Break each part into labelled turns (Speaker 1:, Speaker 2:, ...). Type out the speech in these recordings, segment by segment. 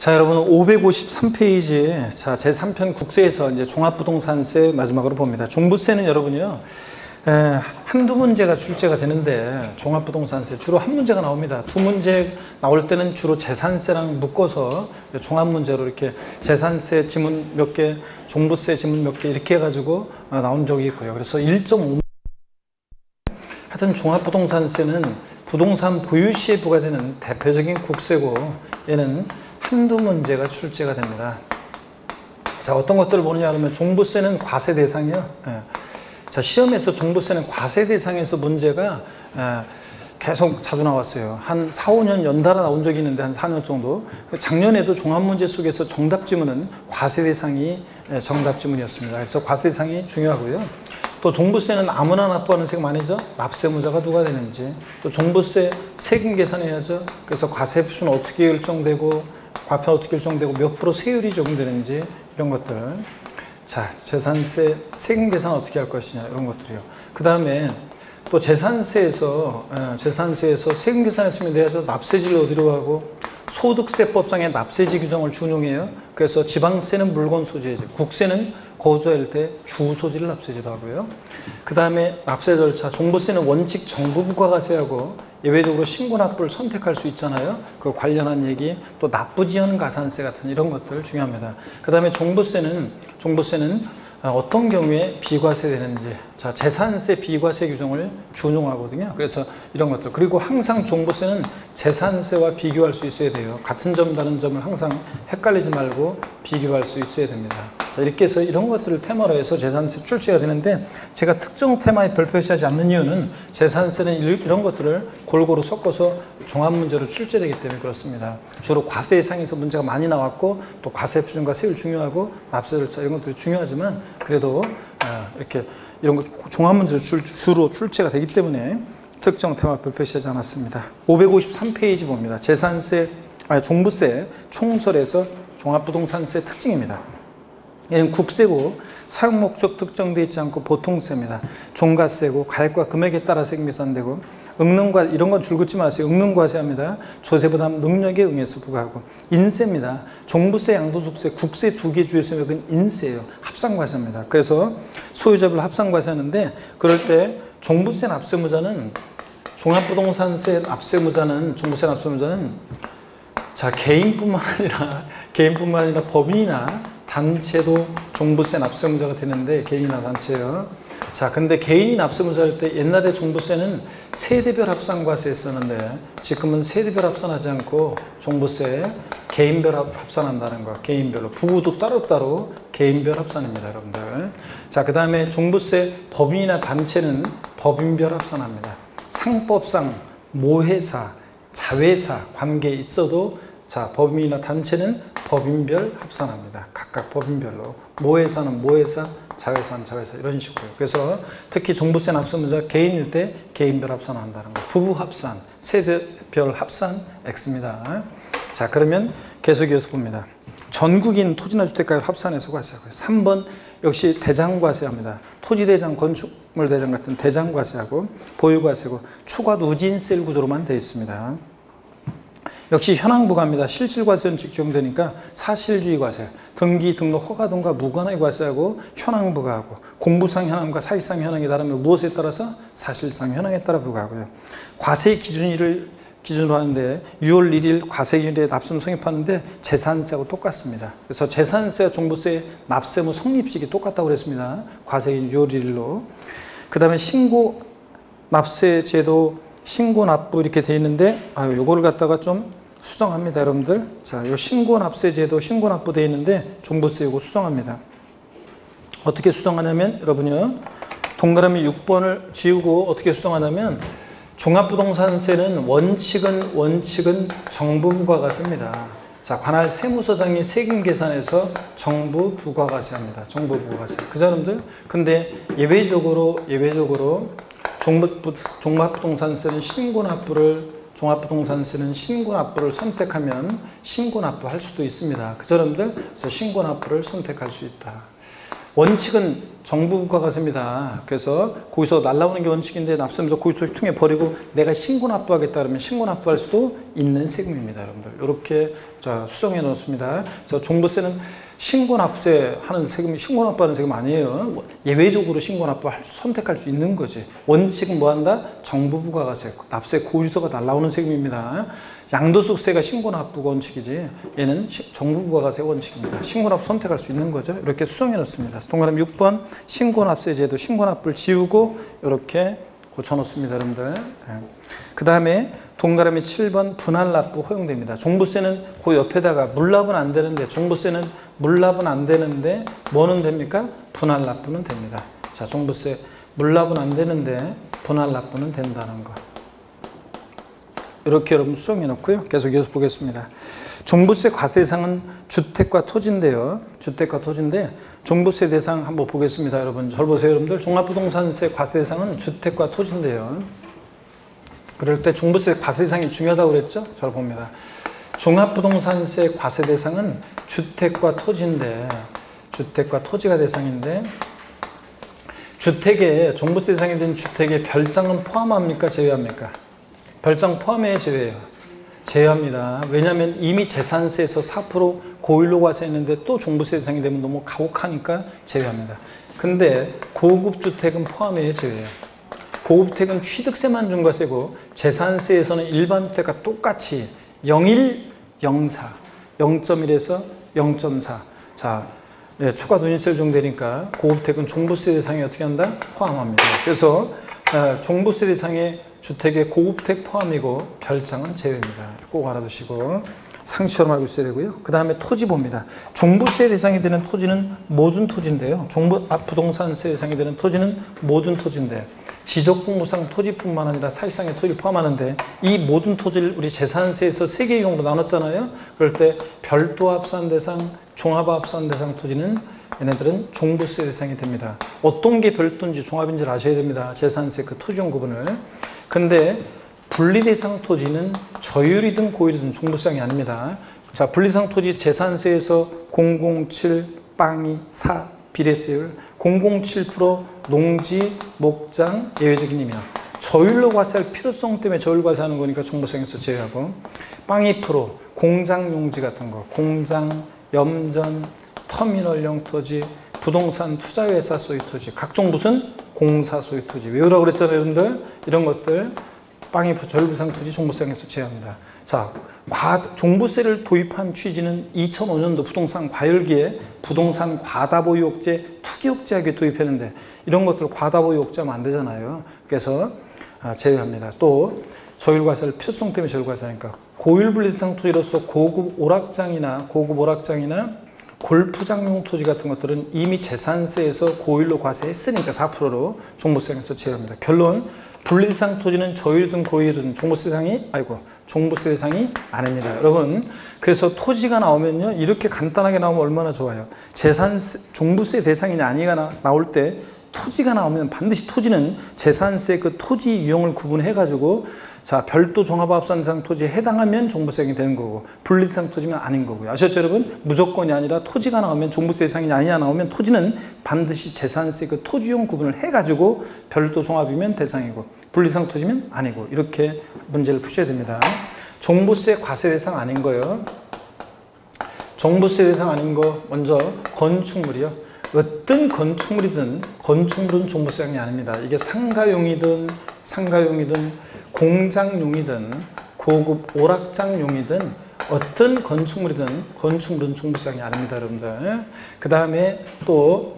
Speaker 1: 자, 여러분 553페이지 자 제3편 국세에서 이제 종합부동산세 마지막으로 봅니다. 종부세는 여러분요 한두 문제가 출제가 되는데 종합부동산세 주로 한 문제가 나옵니다. 두 문제 나올 때는 주로 재산세랑 묶어서 종합문제로 이렇게 재산세 지문 몇 개, 종부세 지문 몇 개 이렇게 해가지고 나온 적이 있고요. 그래서 1.5 하여튼 종합부동산세는 부동산 보유 시에 부과되는 대표적인 국세고 얘는 한두 문제가 출제가 됩니다. 자, 어떤 것들을 보느냐 하면 종부세는 과세 대상이요. 자, 시험에서 종부세는 과세 대상에서 문제가 계속 자주 나왔어요. 한 4, 5년 연달아 나온 적이 있는데 한 4년 정도. 작년에도 종합문제 속에서 정답지문은 과세 대상이 정답지문이었습니다. 그래서 과세 대상이 중요하고요. 또 종부세는 아무나 납부하는 세금 아니죠. 납세무자가 누가 되는지. 또 종부세 세금 계산해야죠. 그래서 과세표는 어떻게 결정되고 과표 어떻게 결정되고 몇 프로 세율이 적용되는지 이런 것들. 자, 재산세 세금 계산 어떻게 할 것이냐 이런 것들이요. 그 다음에 또 재산세에서 세금 계산했으면 돼야죠. 납세지를 어디로 가고 소득세법상의 납세지 규정을 준용해요. 그래서 지방세는 물건 소지해지, 국세는 거주할 때 주소지를 납세지도 하고요. 그 다음에 납세 절차, 종부세는 원칙 정부 부과가세하고 예외적으로 신고 납부를 선택할 수 있잖아요. 그 관련한 얘기, 또 납부지연 가산세 같은 이런 것들 중요합니다. 그 다음에 종부세는 어떤 경우에 비과세 되는지, 자, 재산세 비과세 규정을 준용하거든요. 그래서 이런 것들. 그리고 항상 종부세는 재산세와 비교할 수 있어야 돼요. 같은 점 다른 점을 항상 헷갈리지 말고 비교할 수 있어야 됩니다. 자, 이렇게 해서 이런 것들을 테마로 해서 재산세 출제가 되는데, 제가 특정 테마에 별표시하지 않는 이유는 재산세는 이런 것들을 골고루 섞어서 종합문제로 출제되기 때문에 그렇습니다. 주로 과세 대상에서 문제가 많이 나왔고, 또 과세 표준과 세율 중요하고 납세 절차 이런 것들이 중요하지만, 그래도 이렇게 이런 거 종합문제로 주로 출제가 되기 때문에 특정 테마 별표시하지 않았습니다. 553페이지 봅니다. 종부세 총설에서 종합부동산세 특징입니다. 얘는 국세고 사용 목적 특정되어 있지 않고 보통세입니다. 종가세고 가액과 금액에 따라 세금 계산되고, 응능과 이런 건 줄긋지 마세요. 응능과세합니다. 조세부담 능력에 응해서 부과하고, 인세입니다. 종부세, 양도소득세, 국세 두 개 주요 세액은 인세예요. 합산과세입니다. 그래서 소유자별 합산과세하는데, 그럴 때 종부세 납세무자는 종합부동산세 납세무자는 종부세 납세무자는 자 개인뿐만 아니라 법인이나 단체도 종부세 납세무자가 되는데, 개인이나 단체요. 자, 근데 개인이 납세무자 할 때 옛날에 종부세는 세대별 합산과세 했었는데, 지금은 세대별 합산하지 않고 종부세 개인별 합산한다는 거. 개인별로. 부부도 따로따로 개인별 합산입니다, 여러분들. 자, 그 다음에 종부세 법인이나 단체는 법인별 합산합니다. 상법상 모회사, 자회사 관계에 있어도 자, 법인이나 단체는 법인별 합산합니다. 각각 법인별로. 모회사는 모회사, 자회사는 자회사 이런 식으로요. 그래서 특히 종부세 납세무자 개인일 때 개인별 합산한다는 거. 부부 합산, 세대별 합산 X입니다. 자, 그러면 계속 이어서 봅니다. 전국인 토지나 주택가를 합산해서 과세하고요. 3번 역시 대장과세합니다. 토지대장, 건축물대장 같은 대장과세하고 보유과세고, 초과 누진세 구조로만 되어 있습니다. 역시 현황부과입니다. 실질과세는 적용되니까 사실주의 과세, 등기, 등록, 허가 등과 무관하게 과세하고 현황부과하고, 공부상 현황과 사실상 현황이 다르면 무엇에 따라서? 사실상 현황에 따라 부과하고요. 과세 기준으로 하는데 6월 1일 과세기일에 납세무 성립하는데 재산세하고 똑같습니다. 그래서 재산세와 종부세 납세무 성립식이 똑같다고 그랬습니다. 과세기일 6월 1일로. 그 다음에 신고 납세제도, 신고 납부 이렇게 돼 있는데, 요거를 갖다가 좀 수정합니다, 여러분들. 자, 요 신고 납세 제도, 신고 납부 되어 있는데 종부세 요거 수정합니다. 어떻게 수정하냐면, 여러분요, 동그라미 6번을 지우고 어떻게 수정하냐면, 종합부동산세는 원칙은 정부 부과가세입니다. 자, 관할 세무서장이 세금 계산해서 정부 부과가세합니다. 정부 부과가세. 그죠, 여러분들? 근데 예외적으로 종합부동산세는 종합부동산세는 신고납부를 선택하면 신고납부 할 수도 있습니다. 그죠, 여러분들? 그래서 신고납부를 선택할 수 있다. 원칙은 정부 부가가세입니다. 그래서 거기서 날라오는 게 원칙인데 납세하면서 거기서 통해 버리고 내가 신고 납부하겠다 그러면 신고 납부할 수도 있는 세금입니다. 여러분들 이렇게 자 수정해 놓습니다. 그래서 종부세는 신고 납세 하는 세금이 신고 납부하는 세금 아니에요. 예외적으로 신고 납부할 선택할 수 있는 거지. 원칙은 뭐 한다? 정부 부가가세, 납세 고유서가 날라오는 세금입니다. 양도소득세가 신고 납부가 원칙이지 얘는 정부 부가가세 원칙입니다. 신고 납부 선택할 수 있는 거죠. 이렇게 수정해 놓습니다. 동그라미 6번 신고 납세 제도 신고 납부를 지우고 이렇게 고쳐 놓습니다. 여러분들. 그 다음에 동그라미 7번 분할 납부 허용됩니다. 종부세는 그 옆에다가 물납은 안 되는데 종부세는 물납은 안 되는데 뭐는 됩니까? 분할 납부는 됩니다. 자, 종부세 물납은 안 되는데 분할 납부는 된다는 거. 이렇게 여러분 수정해 놓고요. 계속 이어서 보겠습니다. 종부세 과세 대상은 주택과 토지인데요. 주택과 토지인데 종부세 대상 한번 보겠습니다. 여러분 잘 보세요. 여러분들 종합부동산세 과세 대상은 주택과 토지인데요. 그럴 때 종부세 과세 대상이 중요하다고 그랬죠? 잘 봅니다. 종합부동산세 과세 대상은 주택과 토지인데 주택과 토지가 대상인데 주택에 종부세 대상이 된 주택에 별장은 포함합니까? 제외합니까? 별장 포함해야 제외해요. 제외합니다. 왜냐하면 이미 재산세에서 4% 고일로 과세했는데 또 종부세 대상이 되면 너무 가혹하니까 제외합니다. 근데 고급 주택은 포함해야 제외해요. 고급 주택은 취득세만 중과세고 재산세에서는 일반 주택과 똑같이 0.1, 0.4, 0.1에서 0.4. 자, 추가 누진세를 적용되니까 고급 주택은 종부세 대상에 어떻게 한다? 포함합니다. 그래서 종부세 대상에 주택의 고급택 포함이고 별장은 제외입니다. 꼭 알아두시고 상식처럼 알고 있어야 되고요. 그 다음에 토지 봅니다. 종부세 대상이 되는 토지는 모든 토지인데요. 부동산세 대상이 되는 토지는 모든 토지인데 지적공무상 토지뿐만 아니라 사실상의 토지를 포함하는데 이 모든 토지를 우리 재산세에서 세 개의 경우로 나눴잖아요. 그럴 때 별도 합산 대상, 종합 합산 대상 토지는 얘네들은 종부세 대상이 됩니다. 어떤 게 별도인지 종합인지를 아셔야 됩니다. 재산세 그 토지용 구분을. 근데 분리대상 토지는 저율이든 고율이든 종부세상이 아닙니다. 자, 분리대상 토지 재산세에서 007, 빵이, 4 비례세율, 007% 농지, 목장, 예외적인 임야. 저율로 과세할 필요성 때문에 저율 과세하는 거니까 종부세에서 제외하고 빵이 프로, 공장 용지 같은 거, 공장, 염전, 터미널용 토지, 부동산 투자회사 소유 토지, 각종 무슨 공사 소유 토지 외우라고 그랬잖아요. 여러분들 이런 것들 빵이 저율부상 토지 종부세에서 제외합니다. 자, 종부세를 도입한 취지는 2005년도 부동산 과열기에 부동산 과다보유옥제, 투기옥제하게 도입했는데 이런 것들 과다보유옥제하면 안 되잖아요. 그래서 제외합니다. 또 저율과세를 필요성 때문에 저율과세하니까 고율분리대상 토지로서 고급 오락장이나 골프장용 토지 같은 것들은 이미 재산세에서 고율로 과세했으니까 4%로 종부세에서 제외합니다. 결론, 분리대상 토지는 저율이든 고율이든 종부세 대상이 아닙니다. 여러분, 그래서 토지가 나오면요, 이렇게 간단하게 나오면 얼마나 좋아요. 종부세 대상이 아니가 나올 때 토지가 나오면 반드시 토지는 재산세 그 토지 유형을 구분해가지고 자, 별도 종합합산 대상 토지에 해당하면 종부세가 되는 거고 분리대상 토지면 아닌 거고요. 아셨죠, 여러분? 무조건이 아니라 토지가 나오면 종부세 대상이 아니냐 나오면 토지는 반드시 재산세 그 토지용 구분을 해가지고 별도 종합이면 대상이고 분리대상 토지면 아니고 이렇게 문제를 푸셔야 됩니다. 종부세 과세 대상 아닌 거요. 종부세 대상 아닌 거 먼저 건축물이요. 어떤 건축물은 종부세상이 아닙니다. 이게 상가용이든 공장용이든 고급 오락장용이든 어떤 건축물은 종부세상이 아닙니다. 여러분들. 그 다음에 또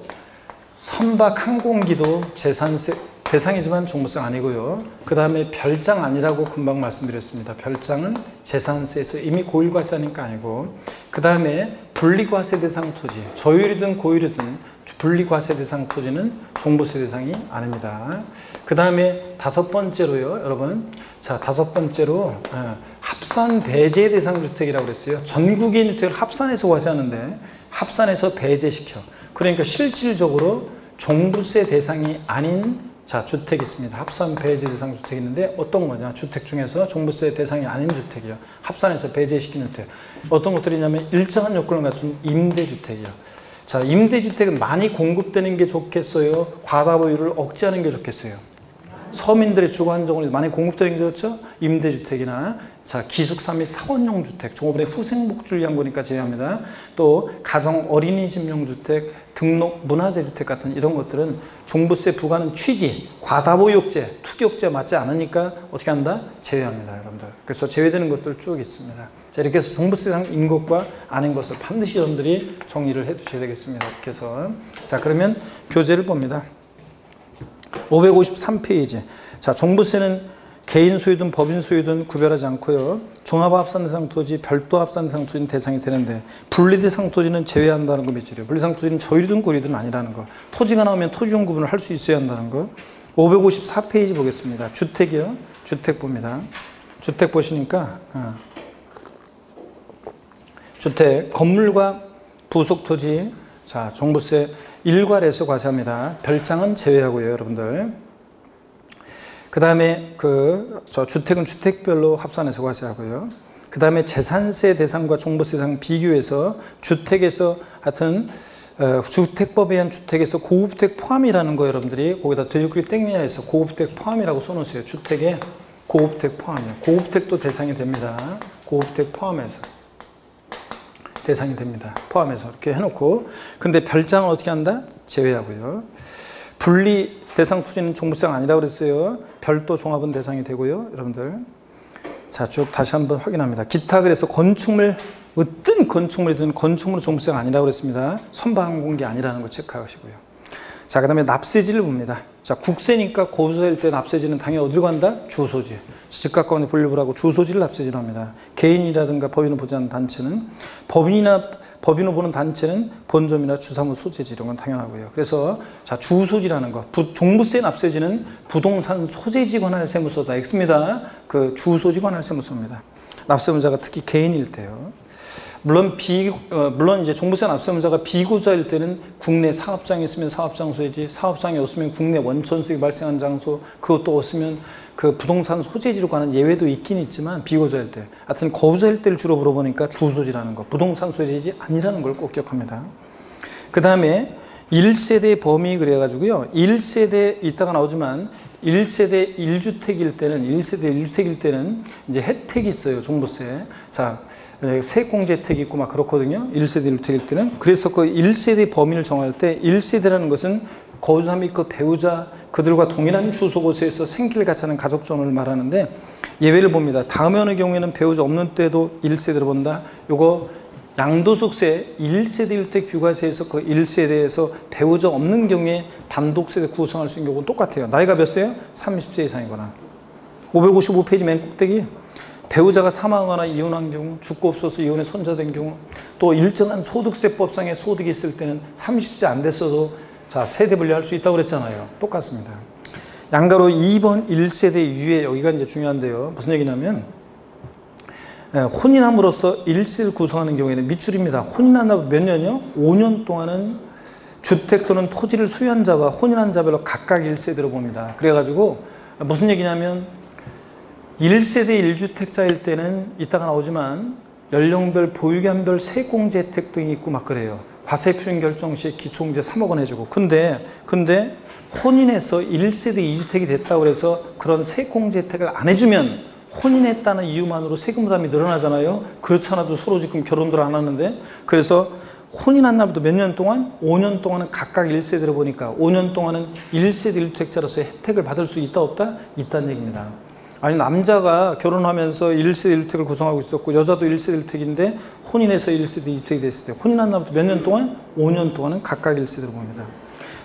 Speaker 1: 선박 항공기도 재산세 대상이지만 종부세가 아니고요. 그 다음에 별장 아니라고 금방 말씀드렸습니다. 별장은 재산세에서 이미 고율과세하니까 아니고 그 다음에 분리과세 대상 토지, 저율이든 고율이든 분리과세 대상 토지는 종부세 대상이 아닙니다. 그 다음에 다섯 번째로요, 여러분. 자, 다섯 번째로 합산 배제 대상 주택이라고 그랬어요. 전국의 주택을 합산해서 과세하는데 합산해서 배제시켜. 그러니까 실질적으로 종부세 대상이 아닌 자, 주택이 있습니다. 합산 배제 대상 주택이 있는데 어떤 거냐? 주택 중에서 종부세 대상이 아닌 주택이요. 합산해서 배제시키는 주택. 어떤 것들이냐면 일정한 요건을 갖춘 임대주택이요. 자, 임대주택은 많이 공급되는 게 좋겠어요? 과다 보유를 억제하는 게 좋겠어요? 서민들의 주거 안정을 많이 공급되는 게 좋죠? 임대주택이나 자, 기숙사 및 사원용 주택, 종업원의 후생복지를 위한 거니까 제외합니다. 또 가정 어린이집용 주택, 등록 문화재 주택 같은 이런 것들은 종부세 부과는 취지, 과다 보유 억제, 투기 억제 맞지 않으니까 어떻게 한다? 제외합니다, 여러분들. 그래서 제외되는 것들 쭉 있습니다. 자, 이렇게 해서 종부세상인 것과 아닌 것을 반드시 여러분들이 정리를 해 두셔야 되겠습니다. 이렇게 해서 자, 그러면 교재를 봅니다. 553페이지. 자, 종부세는 개인 소유든 법인 소유든 구별하지 않고요. 종합합산 대상 토지, 별도 합산 대상 토지는 대상이 되는데 분리대상 토지는 제외한다는 거 밑줄이에요. 분리대상 토지는 저유든 고유든 아니라는 거. 토지가 나오면 토지용 구분을 할 수 있어야 한다는 거. 554페이지 보겠습니다. 주택이요. 주택 봅니다. 주택 보시니까 주택, 건물과 부속 토지, 자, 종부세 일괄해서 과세합니다. 별장은 제외하고요, 여러분들. 그 다음에 주택은 주택별로 합산해서 과세하고요. 그 다음에 재산세 대상과 종부세 대상 비교해서 주택에서 하여튼 주택법에 의한 주택에서 고급주택 포함이라는 거 여러분들이 거기다 돼지고기 땡미야에서 고급주택 포함이라고 써놓으세요. 주택에 고급주택 포함이에요. 고급주택도 대상이 됩니다. 고급주택 포함해서. 대상이 됩니다. 포함해서 이렇게 해놓고 근데 별장은 어떻게 한다? 제외하고요. 분리 대상 토지는 종부세가 아니라고 그랬어요. 별도 종합은 대상이 되고요. 여러분들 자, 쭉 다시 한번 확인합니다. 기타 그래서 건축물 어떤 건축물이든 건축물은 종부세가 아니라고 그랬습니다. 선박항공 게 아니라는 거 체크하시고요. 자, 그 다음에 납세지를 봅니다. 자, 국세니까 거주할 때 납세지는 당연히 어디로 간다? 주소지. 집값과의 분류를 하고 주소지를 납세지로 합니다. 개인이라든가 법인을 보지 않는 단체는 법인을 보는 단체는 본점이나 주사무 소재지 이런 건 당연하고요. 그래서 자, 주소지라는 거. 종부세 납세지는 부동산 소재지 관할 세무서다. X입니다. 그 주소지 관할 세무서입니다. 납세문자가 특히 개인일 때요. 물론 이제 종부세 납세문자가 비구자일 때는 국내 사업장이 있으면 사업장소이지, 사업장이 없으면 국내 원천 수익이 발생한 장소, 그것도 없으면 그 부동산 소재지로 가는 예외도 있긴 있지만 비구자일 때, 하여튼 거주자일 때를 주로 물어보니까 주소지라는 거, 부동산 소재지 아니라는 걸 꼭 기억합니다. 그 다음에 1세대 범위 그래가지고요. 1세대 이따가 나오지만 1세대 1주택일 때는 이제 혜택이 있어요. 종부세. 자, 세액공제 혜택이 있고 막 그렇거든요. 1세대 1주택일 때는. 그래서 그 1세대 범위를 정할 때 1세대라는 것은 거주자 및 그 배우자 그들과 동일한 주소곳에서 생계를 같이 하는 가족전원을 말하는데 예외를 봅니다. 다음에 어느 경우에는 배우자 없는 때도 1세대로 본다. 요거 양도소득세 1세대 1주택 비과세에서 그 1세대에서 배우자 없는 경우에 단독세대 구성할 수 있는 경우는 똑같아요. 나이가 몇 세요? 30세 이상이거나. 555페이지 맨 꼭대기. 배우자가 사망하거나 이혼한 경우, 죽고 없어서 이혼에 손자된 경우, 또 일정한 소득세법상의 소득이 있을 때는 30세 안 됐어도 자, 세대 분리할 수 있다고 그랬잖아요. 똑같습니다. 양가로 2번 1세대 유예, 여기가 이제 중요한데요. 무슨 얘기냐면 혼인함으로써 1세를 구성하는 경우에는 밑줄입니다. 혼인한 자 몇 년이요? 5년 동안은 주택 또는 토지를 소유한 자와 혼인한 자별로 각각 1세대로 봅니다. 그래가지고 무슨 얘기냐면 1세대 1주택자일 때는 이따가 나오지만 연령별, 보유기한별 세액공제 혜택 등이 있고 막 그래요. 과세 표준 결정 시에 기초공제 3억 원 해주고. 근데 혼인해서 1세대 2주택이 됐다고 해서 그런 세액공제 혜택을 안 해주면 혼인했다는 이유만으로 세금 부담이 늘어나잖아요. 그렇지 않아도 서로 지금 결혼도 안 하는데. 그래서 혼인한 날부터 몇 년 동안? 5년 동안은 각각 1세대로 보니까 5년 동안은 1세대 1주택자로서의 혜택을 받을 수 있다 없다? 있다는 얘기입니다. 아니, 남자가 결혼하면서 1세대 1주택을 구성하고 있었고 여자도 1세대 1주택인데 혼인해서 1세대 2주택이 됐을 때 혼인한 날부터 몇 년 동안? 5년 동안은 각각 1세대로 봅니다.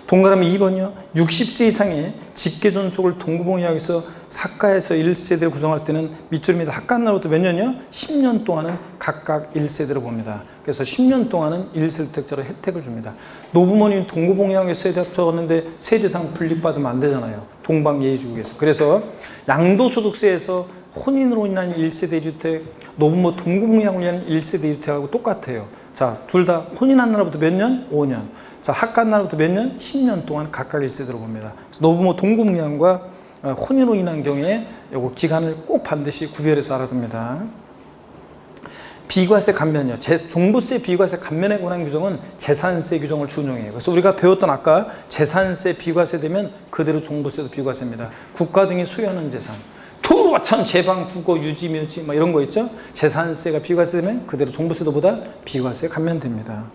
Speaker 1: 동그라미 2번이요. 60세 이상의 직계존속을 동구봉의하에서 사가에서 1세대를 구성할 때는 밑줄입니다. 학간 날부터 몇 년이요? 10년 동안은 각각 1세대로 봅니다. 그래서 10년 동안은 1세대택자로 혜택을 줍니다. 노부모님 동구봉의하에 세대 합쳐갔는데 세대상 분립받으면 안 되잖아요. 동방예의주국에서. 그래서 양도소득세에서 혼인으로 인한 1세대 1주택, 노부모 동구봉의하로 인한 1세대 1주택하고 똑같아요. 자, 둘 다 혼인한 날부터 몇 년? 5년. 자, 학간 날부터 몇 년? 10년 동안 각각 1세대로 봅니다. 노부모 동구봉의과 혼인으로 인한 경우에 요거 기간을 꼭 반드시 구별해서 알아둡니다. 비과세 감면이요. 종부세 비과세 감면에 관한 규정은 재산세 규정을 준용해요. 그래서 우리가 배웠던 아까 재산세 비과세 되면 그대로 종부세도 비과세입니다. 국가 등이 소유하는 재산. 도로, 천, 제방, 부고, 유지, 묘지 뭐 이런 거 있죠. 재산세가 비과세 되면 그대로 종부세도보다 비과세 감면됩니다.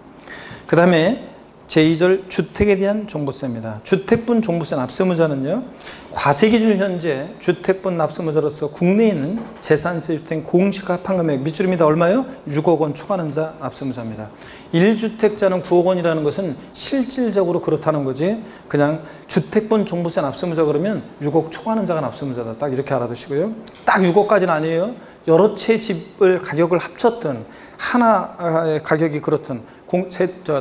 Speaker 1: 그 다음에 제2절 주택에 대한 종부세입니다. 주택분 종부세 납세무자는요. 과세기준 현재 주택분 납세무자로서 국내에 있는 재산세 주택 공시가 합한 금액 밑줄입니다. 얼마요? 6억 원 초과하는 자 납세무자입니다. 1주택자는 9억 원이라는 것은 실질적으로 그렇다는 거지 그냥 주택분 종부세 납세무자 그러면 6억 초과하는 자가 납세무자다. 딱 이렇게 알아두시고요. 딱 6억까지는 아니에요. 여러 채 집을 가격을 합쳤든 하나의 가격이 그렇든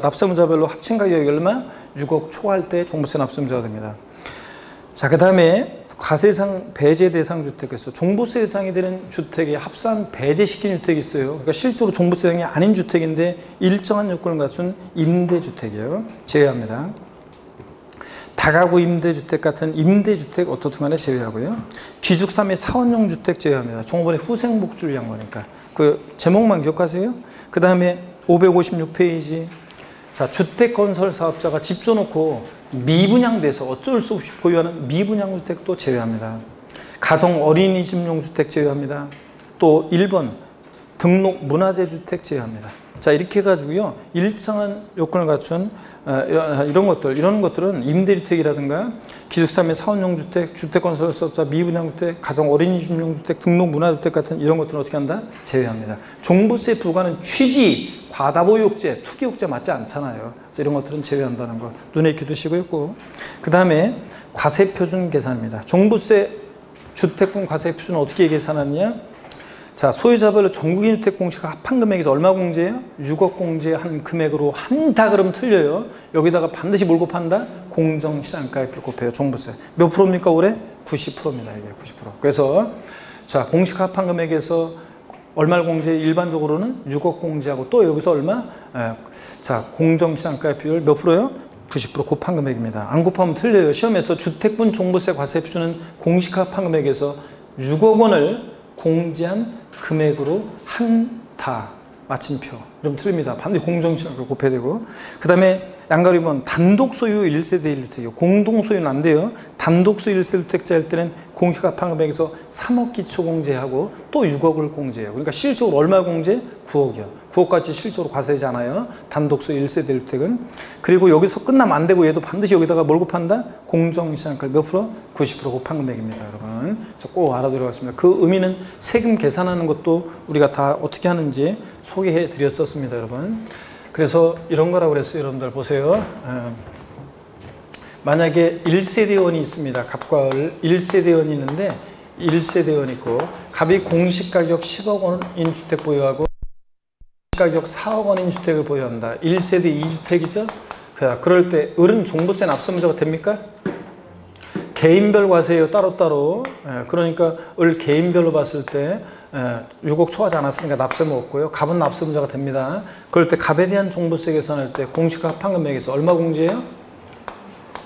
Speaker 1: 납세무자별로 합친 가격이 얼마? 6억 초과할 때 종부세 납세무자가 됩니다. 자, 그 다음에 과세상 배제 대상 주택에서 종부세 대상이 되는 주택에 합산 배제시킨 주택이 있어요. 그러니까 실제로 종부세 대상이 아닌 주택인데 일정한 요건을 갖춘 임대주택이에요. 제외합니다. 다가구 임대주택 같은 임대주택 어떻든 간에 제외하고요. 기숙사 및 사원용 주택 제외합니다. 종업원의 후생복지를 위한 거니까. 그 제목만 기억하세요. 그 다음에 556페이지. 자, 주택건설 사업자가 집 줘놓고 미분양돼서 어쩔 수 없이 보유하는 미분양 주택도 제외합니다. 가정 어린이집용 주택 제외합니다. 또 1번 등록 문화재 주택 제외합니다. 자, 이렇게 해가지고요. 일정한 요건을 갖춘 이런 것들은 임대주택이라든가 기숙사 및 사원용 주택, 주택건설 사업자, 미분양 주택, 가정 어린이집용 주택, 등록 문화주택 같은 이런 것들은 어떻게 한다? 제외합니다. 종부세 부과는 취지, 과다보유욕제, 투기욕제 맞지 않잖아요. 그래서 이런 것들은 제외한다는 거 눈에 익혀 두시고요. 그 다음에 과세표준 계산입니다. 종부세 주택분 과세표준은 어떻게 계산하느냐? 자, 소유자별로 전국인 주택 공시가 합한 금액에서 얼마 공제해요? 6억 공제한 금액으로 한다 그러면 틀려요. 여기다가 반드시 뭘 곱한다? 공정시장가액을 곱해요. 종부세. 몇 프로입니까 올해? 90%입니다. 이게 90%. 그래서 자, 공시 합한 금액에서 얼마를 공제? 일반적으로는 6억 공제하고 또 여기서 얼마? 자, 공정시장가액 비율 몇 프로요? 90% 곱한 금액입니다. 안 곱하면 틀려요. 시험에서 주택분 종부세 과세표준은 공시 합한 금액에서 6억 원을 공제한 금액으로 한다. 마침표. 그럼 틀립니다. 반드시 공정시장을 곱해야 되고. 그 다음에 양가로 2번 단독 소유 1세대 1주택이요. 공동 소유는 안 돼요. 단독 소유 1세대 1주택자일 때는 공시가 합한 금액에서 3억 기초 공제하고 또 6억을 공제해요. 그러니까 실적으로 얼마 공제? 9억이요. 9억까지 실적으로 과세되지 않아요. 단독 소유 1세대 1주택은. 그리고 여기서 끝나면 안 되고 얘도 반드시 여기다가 뭘 곱한다? 공정시장가 몇 프로? 90% 곱한 금액입니다, 여러분. 그래서 꼭 알아두라겠습니다. 그 의미는 세금 계산하는 것도 우리가 다 어떻게 하는지 소개해 드렸었습니다, 여러분. 그래서 이런 거라고 그랬어요. 여러분들 보세요. 만약에 1세대원이 있습니다. 갑과 을 1세대원이 있는데 1세대원 있고 갑이 공시가격 10억 원인 주택 보유하고 가격 4억 원인 주택을 보유한다. 1세대 2주택이죠. 그럴 때 을은 종부세 납세무자가 됩니까? 개인별 과세예요. 따로따로. 그러니까 을 개인별로 봤을 때 6억 초과하지 않았으니까 납세무 없고요. 갑은 납세무자가 됩니다. 그럴 때 갑에 대한 종부세 계산할 때 공시가 합한 금액에서 얼마 공제해요?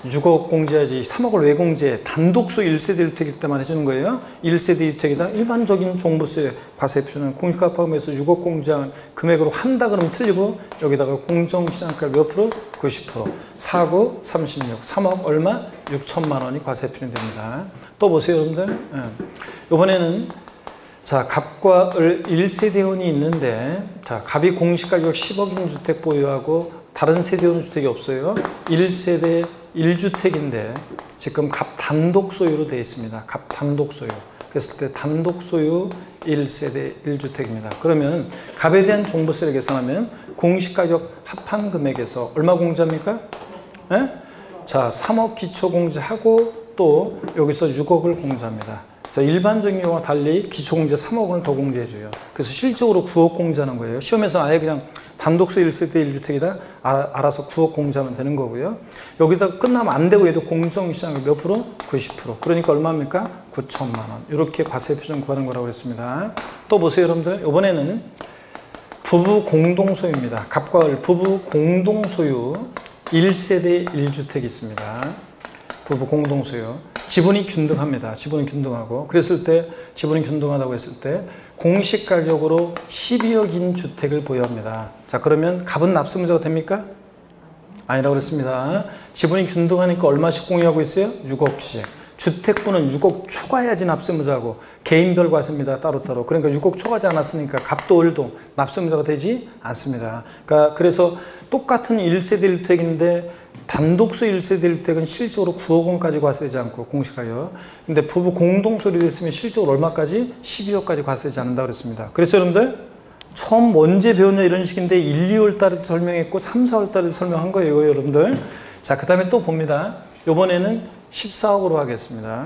Speaker 1: 6억 공제하지 3억을 왜 공제해? 단독소 1세대 1주택일 때만 해주는 거예요. 1세대 2주택이다. 일반적인 종부세 과세표준은 공시가 합한 금액에서 6억 공제한 금액으로 한다 그러면 틀리고 여기다가 공정시장가 몇 프로? 90%. 4구 36. 3억 얼마? 6천만 원이 과세표준이 됩니다. 또 보세요, 여러분들. 이번에는 자, 갑과 을 1세대원이 있는데 자, 갑이 공시가격 10억인 주택 보유하고 다른 세대원 주택이 없어요. 1세대 1주택인데 지금 갑 단독 소유로 되어 있습니다. 갑 단독 소유. 그랬을 때 단독 소유 1세대 1주택입니다. 그러면 갑에 대한 종부세를 계산하면 공시가격 합한 금액에서 얼마 공제합니까? 네? 자, 3억 기초 공제하고 또 여기서 6억을 공제합니다. 그래서 일반적인 경우와 달리 기초공제 3억 원을 더 공제해줘요. 그래서 실적으로 9억 공제하는 거예요. 시험에서는 아예 그냥 단독소 1세대 1주택이다 알아서 9억 공제하면 되는 거고요. 여기다 끝나면 안 되고 얘도 공정시장을 몇 프로? 90%. 그러니까 얼마입니까? 9천만 원. 이렇게 과세표준 구하는 거라고 했습니다. 또 보세요, 여러분들. 이번에는 부부 공동소유입니다. 갑과 을 부부 공동소유 1세대 1주택이 있습니다. 부부 공동소유. 지분이 균등합니다. 지분이 균등하고. 그랬을 때 지분이 균등하다고 했을 때 공시가격으로 12억인 주택을 보유합니다. 자, 그러면 갑은 납세무자가 됩니까? 아니라고 그랬습니다. 지분이 균등하니까 얼마씩 공유하고 있어요? 6억씩. 주택분은 6억 초과해야지 납세무자고 개인별 과세입니다. 따로따로. 그러니까 6억 초과하지 않았으니까 갑도 을도 납세무자가 되지 않습니다. 그러니까 그래서 똑같은 1세대 1주택인데 단독소 1세대 1주택은 실적으로 9억 원까지 과세되지 않고 공시가요. 근데 부부 공동소유로 됐으면 실적으로 얼마까지? 12억까지 과세되지 않는다고 그랬습니다. 그래서 여러분들 처음 언제 배웠냐 이런 식인데 1, 2월 달에도 설명했고 3, 4월 달에도 설명한 거예요, 여러분들. 자, 그 다음에 또 봅니다. 이번에는 14억으로 하겠습니다.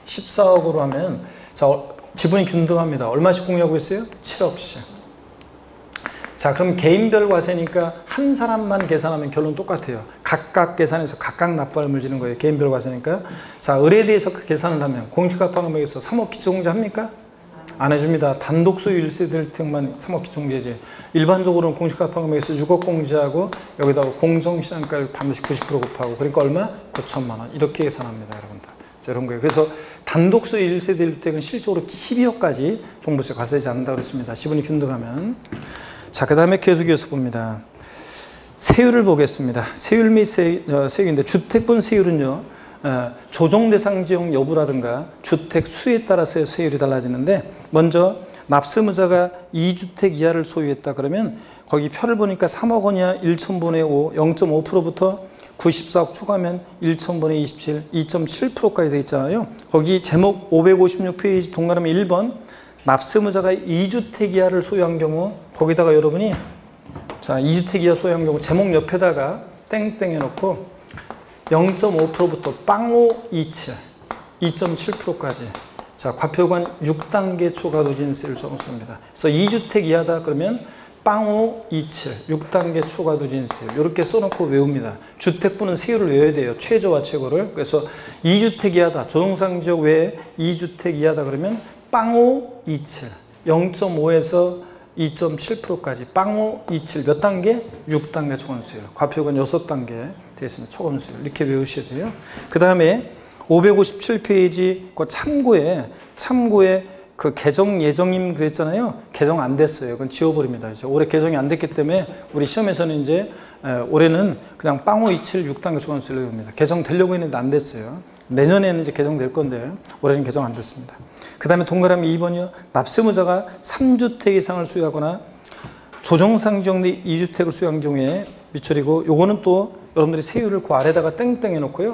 Speaker 1: 14억으로 하면 자, 지분이 균등합니다. 얼마씩 공유하고 있어요? 7억씩. 자, 그럼 개인별 과세니까 한 사람만 계산하면 결론 똑같아요. 각각 계산해서 각각 납부할 물지는 거예요. 개인별 과세니까. 자, 을에 대해서 그 계산을 하면 공시가파금액에서 3억 기초공제 합니까? 안 해줍니다. 단독 소유 1세대 1주택만 3억 기초공제지. 일반적으로는 공시가파금액에서 6억 공제하고 여기다가 공정시장가를 반드시 90% 곱하고 그러니까 얼마? 9천만 원. 이렇게 계산합니다, 여러분들. 자, 이런 거예요. 그래서 단독 소유 1세대 1주택은 실적으로 12억까지 종부세 과세되지 않는다고 그랬습니다. 지분이 균등하면. 자, 그 다음에 계속해서 봅니다. 세율을 보겠습니다. 세율 및 세율인데 주택분 세율은요. 조정 대상 지역 여부라든가 주택 수에 따라서 세율이 달라지는데 먼저 납세무자가 2주택 이하를 소유했다 그러면 거기 표를 보니까 3억 원이야 1천분의 5, 0.5%부터 94억 초과하면 1천분의 27, 2.7%까지 되어 있잖아요. 거기 제목 556페이지 동그라미 1번 납세무자가 2주택 이하를 소유한 경우 거기다가 여러분이 자 2주택 이하 소유한 경우 제목 옆에다가 땡땡 해놓고 0.5%부터 빵5 27, 2.7%까지 자 과표관 6단계 초과도진세를 적었습니다. 그래서 2주택 이하다 그러면 빵5 27, 6단계 초과도진세 이렇게 써놓고 외웁니다. 주택분은 세율을 외워야 돼요. 최저와 최고를. 그래서 2주택 이하다 조정상 지역 외에 2주택 이하다 그러면 빵5 27, 0.5에서 2.7%까지 빵5 27 몇 단계? 6단계 초과수율. 과표관 6단계 되어 있습니다. 초과수율 이렇게 외우셔야 돼요. 그 다음에 557페이지 그 참고에 그 개정 예정임 그랬잖아요. 개정 안 됐어요. 그건 지워버립니다. 이제 올해 개정이 안 됐기 때문에 우리 시험에서는 이제 올해는 그냥 빵5 27 6단계 초과수율로 외웁니다. 개정되려고 했는데 안 됐어요. 내년에는 이제 개정될 건데 올해는 개정 안 됐습니다. 그 다음에 동그라미 2번이요. 납세무자가 3주택 이상을 소유하거나 조정상 지역 내 2주택을 소유한 경우에 미출이고 요거는 또 여러분들이 세율을 그 아래다가 땡땡 해놓고요.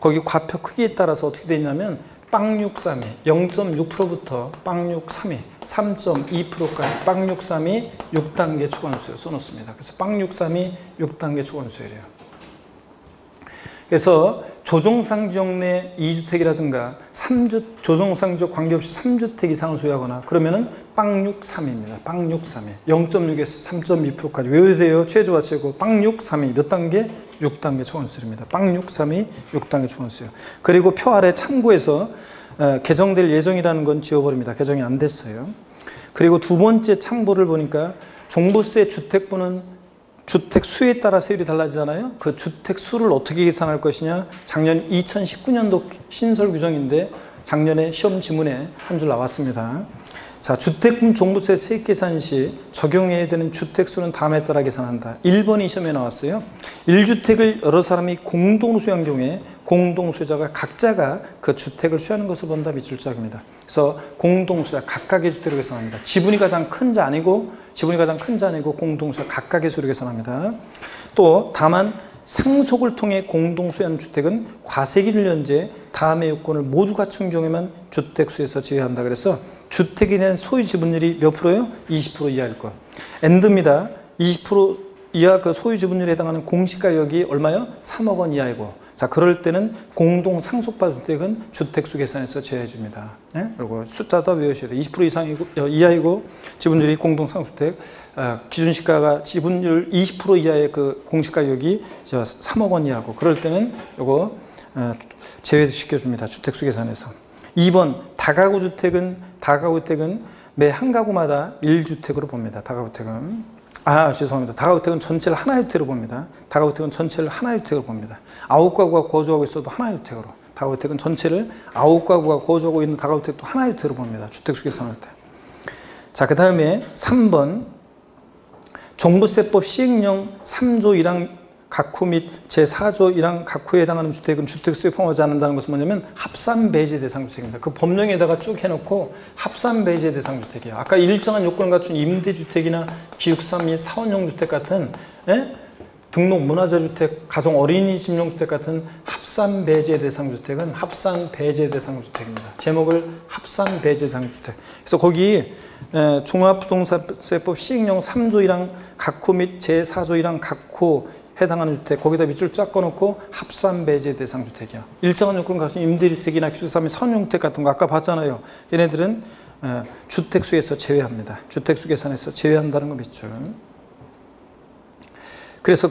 Speaker 1: 거기 과표 크기에 따라서 어떻게 되냐면 빵632 0.6%부터 빵632 3.2%까지 빵632 6단계 초과수율 써놓습니다. 그래서 빵632 6단계 초과수율이에요. 그래서 조정상 지역 내 2주택이라든가 조정상 지역 관계없이 3주택 이상을 소유하거나 그러면은 빵632입니다. 빵632 0.6에서 3.2%까지 외워야 돼요. 최저와 최고 빵632 몇 단계? 6단계 초과수율입니다. 빵632 6단계 초과수율. 그리고 표 아래 참고해서 개정될 예정이라는 건 지워버립니다. 개정이 안 됐어요. 그리고 두 번째 참고를 보니까 종부세 주택분은 주택 수에 따라 세율이 달라지잖아요. 그 주택 수를 어떻게 계산할 것이냐. 작년 2019년도 신설 규정인데 작년에 시험 지문에 한 줄 나왔습니다. 자, 주택분 종부세 세액 계산 시 적용해야 되는 주택 수는 다음에 따라 계산한다. 1번이 시험에 나왔어요. 1주택을 여러 사람이 공동 소유한 경우에 공동 소유자가 각자가 그 주택을 소유하는 것을 본다 미출자입니다. 그래서 공동 소유자 각각의 주택을 계산합니다. 지분이 가장 큰 자 아니고 공동 소유자 각각의 소유를 계산합니다. 또 다만 상속을 통해 공동 소유한 주택은 과세기준 연재 다음의 요건을 모두 갖춘 경우에만 주택수에서 제외한다. 그래서 주택에 대한 소유 지분율이 몇 프로요? 20% 이하일 것. 엔드입니다. 20% 이하 그 소유 지분율에 해당하는 공시가격이 얼마요? 3억 원 이하이고. 자, 그럴 때는 공동 상속받은 주택은 주택수 계산에서 제외해 줍니다. 네? 그리고 숫자도 외우셔야 돼요. 20% 이상이고 이하이고 지분율이 공동 상속주택 기준시가가 지분율 20% 이하의 그 공시가격이 3억 원 이하고 그럴 때는 요거 제외시켜 줍니다. 주택수 계산에서. 2번 다가구 주택은 매 한 가구마다 1주택으로 봅니다. 다가구택은 죄송합니다. 다가구택은 전체를 하나의 주택으로 봅니다. 다가구택은 전체를 하나의 주택으로 봅니다. 9가구가 거주하고 있어도 하나의 주택으로. 다가구택은 전체를 9가구가 거주하고 있는 다가구택도 하나의 주택으로 봅니다. 주택수 계산할 때. 자, 그 다음에 3번 종부세법 시행령 3조 1항 각호 및 제4조 1항 각호에 해당하는 주택은 주택수에 포함하지 않는다는 것은 뭐냐면 합산배제 대상 주택입니다. 그 법령에다가 쭉 해놓고 합산배제 대상 주택이에요. 아까 일정한 요건을 갖춘 임대주택이나 기숙사 및 사원용 주택 같은 등록 문화재주택, 가정 어린이집용 주택 같은 합산배제 대상 주택은 합산배제 대상 주택입니다. 제목을 합산배제 대상 주택. 그래서 거기 종합부동산세법 시행령 3조 1항 각호 및 제4조 1항 각호 해당하는 주택, 거기다 밑줄 쫙 꺼놓고 합산배제 대상 주택이야. 일정한 요건을 갖춘 임대주택이나 기숙사 및 사원용 주택 같은 거 아까 봤잖아요. 얘네들은 주택수에서 제외합니다. 주택수 계산에서 제외한다는 거 밑줄. 그래서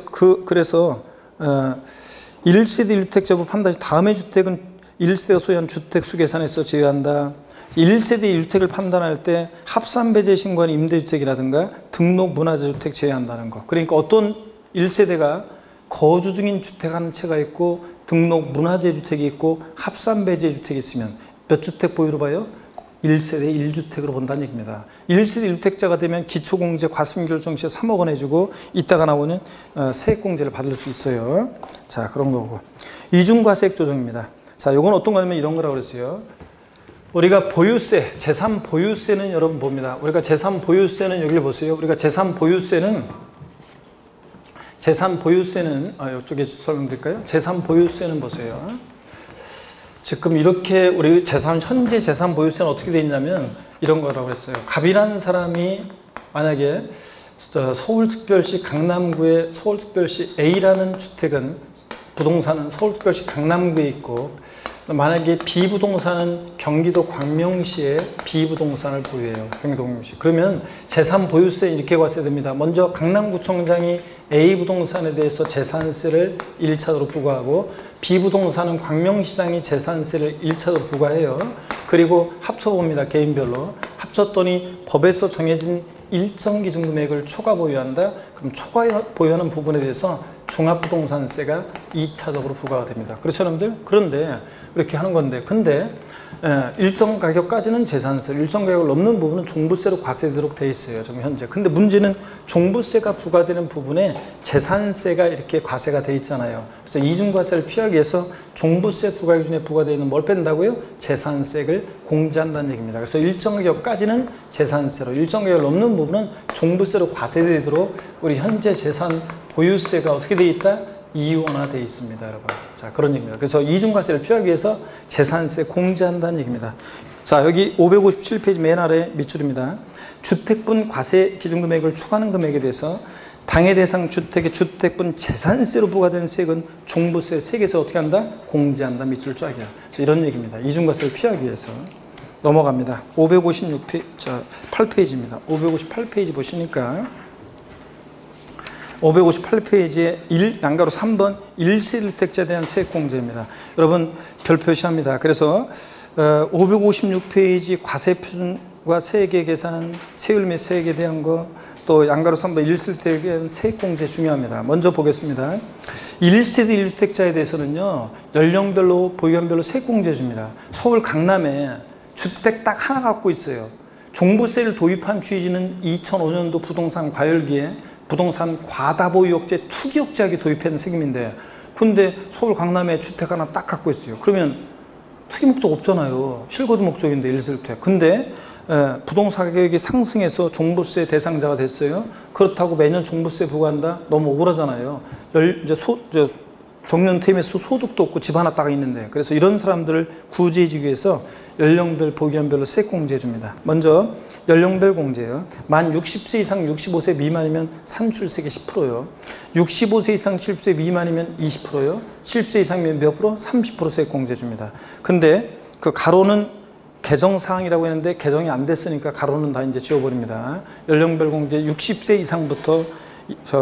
Speaker 1: 1세대 1주택자부 판단 시 다음의 주택은 1세대가 소유한 주택수 계산에서 제외한다. 1세대 1주택을 판단할 때 합산배제 신고한 임대주택이라든가 등록 문화재주택 제외한다는 거. 그러니까 어떤 1세대가 거주 중인 주택 한 채가 있고 등록 문화재주택이 있고 합산배제 주택이 있으면 몇 주택 보유로 봐요? 1세대 1주택으로 본다는 얘기입니다. 1세대 1주택자가 되면 기초공제 과세결정 시 3억 원 해주고 이따가 나오는 세액공제를 받을 수 있어요. 자, 그런 거고. 이중과세액 조정입니다. 자, 요건 어떤 거냐면 이런 거라고 그랬어요. 우리가 보유세, 재산 보유세는 여러분 봅니다. 우리가 재산 보유세는 여기를 보세요. 우리가 재산 보유세는 이쪽에 설명드릴까요? 재산 보유세는 보세요. 지금 이렇게 우리 현재 재산 보유세는 어떻게 되어 있냐면 이런 거라고 그랬어요. 갑이라는 사람이 만약에 서울특별시 강남구에 서울특별시 A라는 주택은 부동산은 서울특별시 강남구에 있고 만약에 B부동산은 경기도 광명시에 B부동산을 보유해요. 경기도 광명시. 그러면 재산 보유세 이렇게 과세야 됩니다. 먼저 강남구청장이 A부동산에 대해서 재산세를 1차적으로 부과하고 B부동산은 광명시장이 재산세를 1차적으로 부과해요. 그리고 합쳐봅니다. 개인별로. 합쳤더니 법에서 정해진 일정 기준 금액을 초과 보유한다. 그럼 초과 보유하는 부분에 대해서 종합부동산세가 2차적으로 부과가 됩니다. 그렇죠, 여러분들? 그런데 이렇게 하는 건데, 근데 일정 가격까지는 재산세를, 일정 가격을 넘는 부분은 종부세로 과세되도록 되어 있어요. 지금 현재. 근데 문제는 종부세가 부과되는 부분에 재산세가 이렇게 과세가 되어 있잖아요. 그래서 이중과세를 피하기 위해서 종부세 부과 기준에 부과되어 있는 뭘 뺀다고요? 재산세를 공제한다는 얘기입니다. 그래서 일정 가격까지는 재산세로, 일정 가격을 넘는 부분은 종부세로 과세되도록 우리 현재 재산 보유세가 어떻게 되어 있다? 이원화되어 있습니다, 여러분. 자, 그런 얘기입니다. 그래서 이중과세를 피하기 위해서 재산세 공제한다는 얘기입니다. 자, 여기 557페이지 맨 아래 밑줄입니다. 주택분 과세 기준금액을 초과하는 금액에 대해서 당해 대상 주택의 주택분 재산세로 부과된 세액은 종부세 세액에서 어떻게 한다? 공제한다. 밑줄 쫙이야. 이런 얘기입니다. 이중과세를 피하기 위해서. 넘어갑니다. 8페이지입니다. 558페이지 보시니까 558페이지에 양가로 3번 1세대주택자에 대한 세액공제입니다. 여러분 별 표시합니다. 그래서 556페이지 과세표준과 세액의 계산, 세율 및 세액에 대한 거, 또 양가로 3번 1세대주택에 대한 세액공제 중요합니다. 먼저 보겠습니다. 1세대 1주택자에 대해서는요, 연령별로 보유한별로 세액공제 줍니다. 서울 강남에 주택 딱 하나 갖고 있어요. 종부세를 도입한 취지는 2005년도 부동산 과열기에 부동산 과다보유억제 투기억제하기 도입한 세금인데, 근데 서울 강남에 주택 하나 딱 갖고 있어요. 그러면 투기 목적 없잖아요. 실거주 목적인데 1세대주택. 근데 부동산 가격이 상승해서 종부세 대상자가 됐어요. 그렇다고 매년 종부세 부과한다? 너무 억울하잖아요. 정년퇴임해서 소득도 없고 집 하나 딱 있는데. 그래서 이런 사람들을 구제해주기 위해서 연령별 보유한별로 세액공제 줍니다. 먼저 연령별 공제요. 만 60세 이상 65세 미만이면 산출세액이 10%요. 65세 이상 70세 미만이면 20%요. 70세 이상이면 몇 프로? 30% 세액공제 줍니다. 근데 그 가로는 개정사항이라고 했는데 개정이 안 됐으니까 가로는 다 이제 지워버립니다. 연령별 공제 60세 이상부터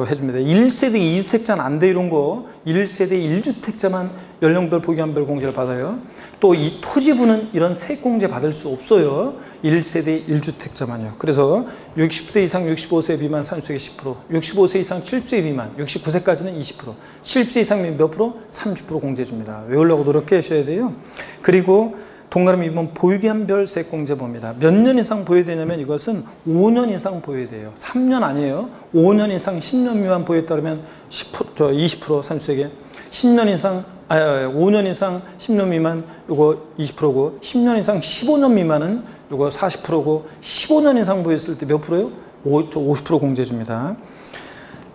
Speaker 1: 해줍니다. 1세대 2주택자는 안 돼, 이런 거. 1세대 1주택자만 연령별 보유한별 공제를 받아요. 또 이 토지부는 이런 세액공제 받을 수 없어요. 1세대 1주택자만요. 그래서 60세 이상 65세 미만 산수액 10%, 65세 이상 70세 미만, 69세까지는 20%, 70세 이상 몇 프로? 30% 공제 줍니다. 외우려고 노력하셔야 돼요. 그리고 동그라미 2번 보유기한별 세액공제법입니다. 몇 년 이상 보유되냐면 이것은 5년 이상 보유돼요. 3년 아니에요. 5년 이상 10년 미만 보유했다 그러면 20% 산수세계. 10년 이상 5년 이상 10년 미만 요거 20%고 10년 이상 15년 미만은 요거 40%고 15년 이상 보유했을 때 몇 프로요? 50% 공제 줍니다.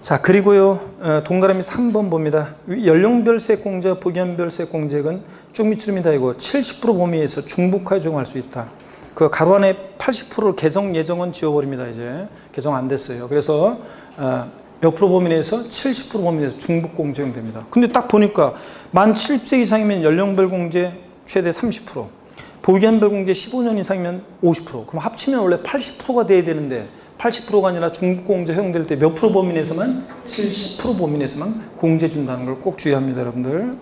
Speaker 1: 자, 그리고요, 동그라미 3번 봅니다. 연령별 세액공제와 보기한별 세액공제액은 쭉 밑줄입니다. 이거 70% 범위에서 중복하여 적용할 수 있다. 그 가로 안에 80%를 개정 예정은 지워버립니다. 이제 개정 안 됐어요. 그래서 몇 프로 범위 내에서 70% 범위 내에서 중복 공제 적용됩니다. 근데 딱 보니까 만 70세 이상이면 연령별 공제 최대 30%, 보기한별 공제 15년 이상이면 50%. 그럼 합치면 원래 80%가 돼야 되는데 80%가 아니라 중복공제 허용될 때 몇 프로 범위 내에서만 70% 범위 내에서만 공제 준다는 걸 꼭 주의합니다, 여러분들.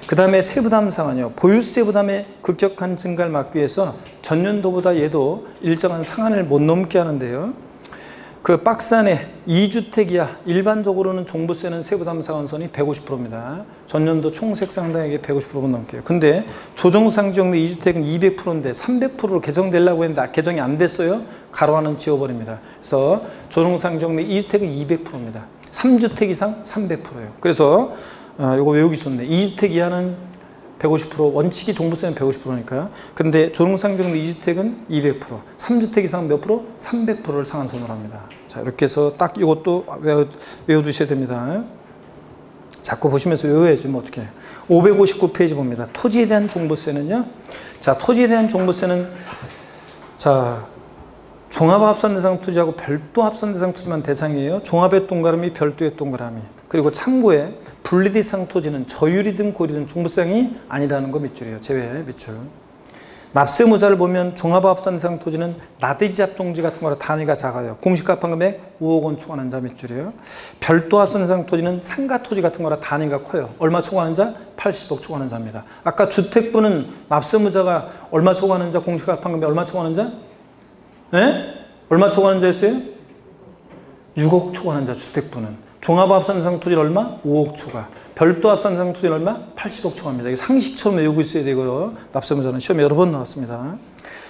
Speaker 1: 그 다음에 세부담 상한이요. 보유세 부담의 급격한 증가를 막기 위해서 전년도보다 얘도 일정한 상한을 못 넘게 하는데요. 그 박스 안에 2주택 이하, 일반적으로는 종부세는 세부담 상한선이 150%입니다. 전년도 총세액 상당액의 150%못 넘게요. 근데 조정상정내 2주택은 200%인데 300%로 개정되려고 했는데 개정이 안 됐어요. 가로 하나는 지워버립니다. 그래서 조정상정내 2주택은 200%입니다. 3주택 이상 300%예요. 그래서 이거 외우기 좋네. 2주택 이하는 150%, 원칙이 종부세는 150%니까요. 근데 조정상정내 2주택은 200%, 3주택 이상 몇 프로? 300%를 상한선으로 합니다. 자, 이렇게 해서 딱 이것도 외워두셔야 됩니다. 자꾸 보시면서 외워야지 뭐 어떻게. 559페이지 봅니다. 토지에 대한 종부세는요. 자, 토지에 대한 종부세는 자, 종합합산 대상 토지하고 별도 합산 대상 토지만 대상이에요. 종합의 동그라미, 별도의 동그라미. 그리고 참고에 분리 대상 토지는 저율이든 고율이든 종부세이 아니라는 거 밑줄이에요. 제외 밑줄. 납세무자를 보면 종합합산 대상 토지는 나대지 잡종지 같은 거라 단위가 작아요. 공시가판 금액 5억 원 초과하는 자 밑줄이에요. 별도 합산 대상 토지는 상가 토지 같은 거라 단위가 커요. 얼마 초과하는 자? 80억 초과하는 자입니다. 아까 주택부는 납세무자가 얼마 초과하는 자, 공시가판 금액 얼마 초과하는 자? 예? 얼마 초과하는 자였어요? 6억 초과하는 자 주택부는. 종합합산 대상 토지는 얼마? 5억 초과. 별도 합산 대상 토지는 얼마? 80억 초과입니다. 이게 상식처럼 외우고 있어야 되고요. 납세무자는 시험에 여러 번 나왔습니다.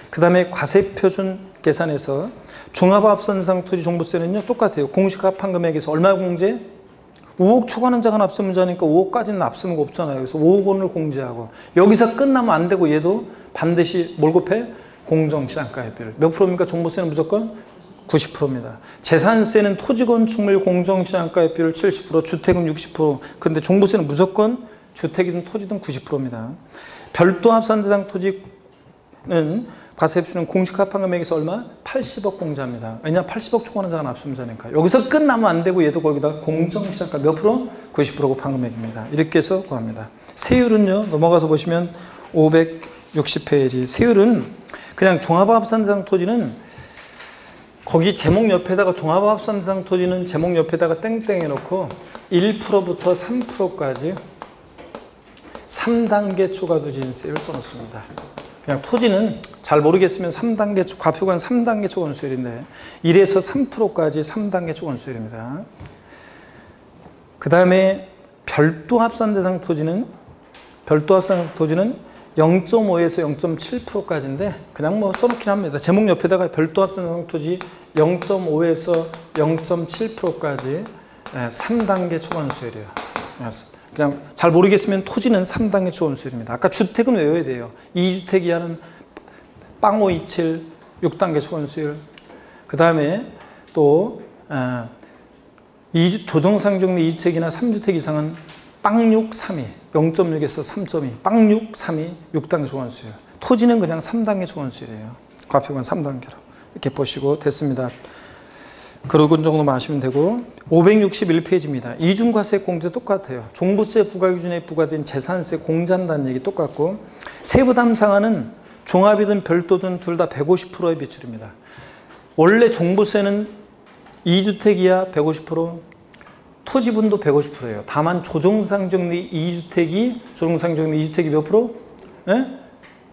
Speaker 1: 그 다음에 과세표준 계산에서 종합합산 대상 토지 종부세는요 똑같아요. 공시가판 금액에서 얼마 공제? 5억 초과하는 자가 납세무자니까 5억까지는 납세무가 없잖아요. 그래서 5억 원을 공제하고 여기서 끝나면 안 되고 얘도 반드시 뭘 곱해? 공정시장가액비율. 몇 프로입니까? 종부세는 무조건 90%입니다. 재산세는 토지건축물 공정시장가액비율 70%, 주택은 60%. 그런데 종부세는 무조건 주택이든 토지든 90%입니다. 별도 합산 대상 토지는 과세표준은 공시가판 금액에서 얼마? 80억 공제합니다. 왜냐? 80억 초과하는 자가 납세무자니까. 여기서 끝나면 안 되고 얘도 거기다 공정시장가 몇 프로? 90%고 판금액입니다. 이렇게 해서 구합니다. 세율은요. 넘어가서 보시면 560페이지. 세율은 그냥 종합합산 대상 토지는 거기 제목 옆에다가 종합합산 대상 토지는 제목 옆에다가 땡땡 해놓고 1%부터 3%까지 3단계 초과 누진세율 써놓습니다. 그냥 토지는 잘 모르겠으면 3단계, 과표관 3단계 초과누수율인데 1에서 3%까지 3단계 초과누수율입니다. 그 다음에 별도 합산 대상 토지는 0.5에서 0.7%까지인데 그냥 뭐 써놓긴 합니다. 제목 옆에다가 별도 합산 대상 토지 0.5에서 0.7%까지 3단계 초과누수율이에요. 그냥 잘 모르겠으면 토지는 3단계 초과누수율입니다. 아까 주택은 외워야 돼요. 2주택 이하는 빵 527 6단계 초과누수율. 그 다음에 또 조정상정내 2주택이나 3주택 이상은 빵6 3이 0.6에서 3.2 빵6 3이 6단계 초과누수율. 토지는 그냥 3단계 초과누수율이에요. 과표관 3단계로 이렇게 보시고 됐습니다. 그런 정도만 아시면 되고 561페이지입니다. 이중과세 공제 똑같아요. 종부세 부과기준에 부과된 재산세 공제한다는 얘기 똑같고 세부담 상한은 종합이든 별도든 둘 다 150%의 비율입니다. 원래 종부세는 2주택 이하 150%, 토지분도 150%예요. 다만 조정상정내 2주택이 몇 프로? 예?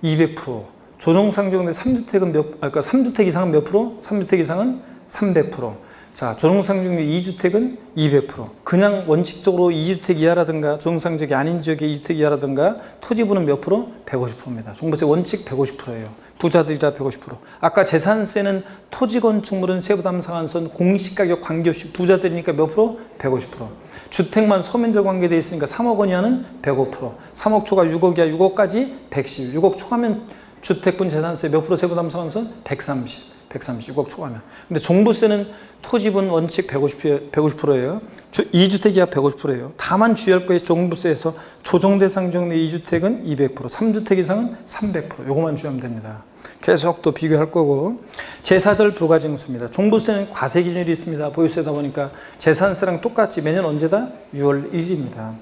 Speaker 1: 200%. 조정상정내 3주택은 그러니까 3주택 이상은 몇 프로? 3주택 이상은 300%. 자, 조정상중의 2주택은 200%. 그냥 원칙적으로 2주택 이하라든가 조정상적이 아닌 지역의 2주택 이하라든가 토지분은 몇 프로? 150%입니다. 종부세 원칙 150%예요. 부자들이라 150%. 아까 재산세는 토지건축물은 세부담 상한선 공시가격 관계없이 부자들이니까 몇 프로? 150%. 주택만 서민들 관계되어 있으니까 3억 원 이하는 105%. 3억 초과 6억 이하 6억까지 110. 6억 초과면 주택분 재산세 몇 프로 세부담 상한선? 130. 6억 초과면. 근데 종부세는 토지분 원칙 150%예요. 2주택 이하 150%예요. 다만 주의할 것이 종부세에서 조정대상 지역 내 2주택은 200%, 3주택 이상은 300%. 요것만 주의하면 됩니다. 계속 또 비교할 거고. 제4절 부가징수입니다. 종부세는 과세 기준이 있습니다. 보유세다 보니까 재산세랑 똑같이 매년 언제다? 6월 1일입니다.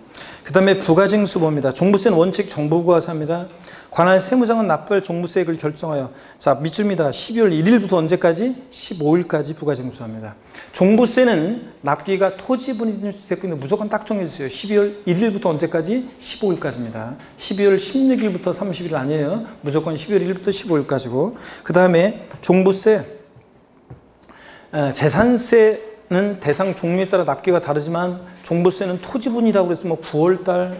Speaker 1: 그 다음에 부가징수 봅니다. 종부세는 원칙 정부부가세입니다. 관할 세무장은 납부할 종부세액을 결정하여 자 밑줄입니다. 12월 1일부터 언제까지? 15일까지 부가징수합니다. 종부세는 납기가 토지분이든 주택분이든 무조건 딱 정해주세요. 12월 1일부터 언제까지? 15일까지입니다. 12월 16일부터 30일 아니에요. 무조건 12월 1일부터 15일까지고. 그 다음에 종부세, 재산세는 대상 종류에 따라 납기가 다르지만 종부세는 토지분이라고 해서 뭐 9월달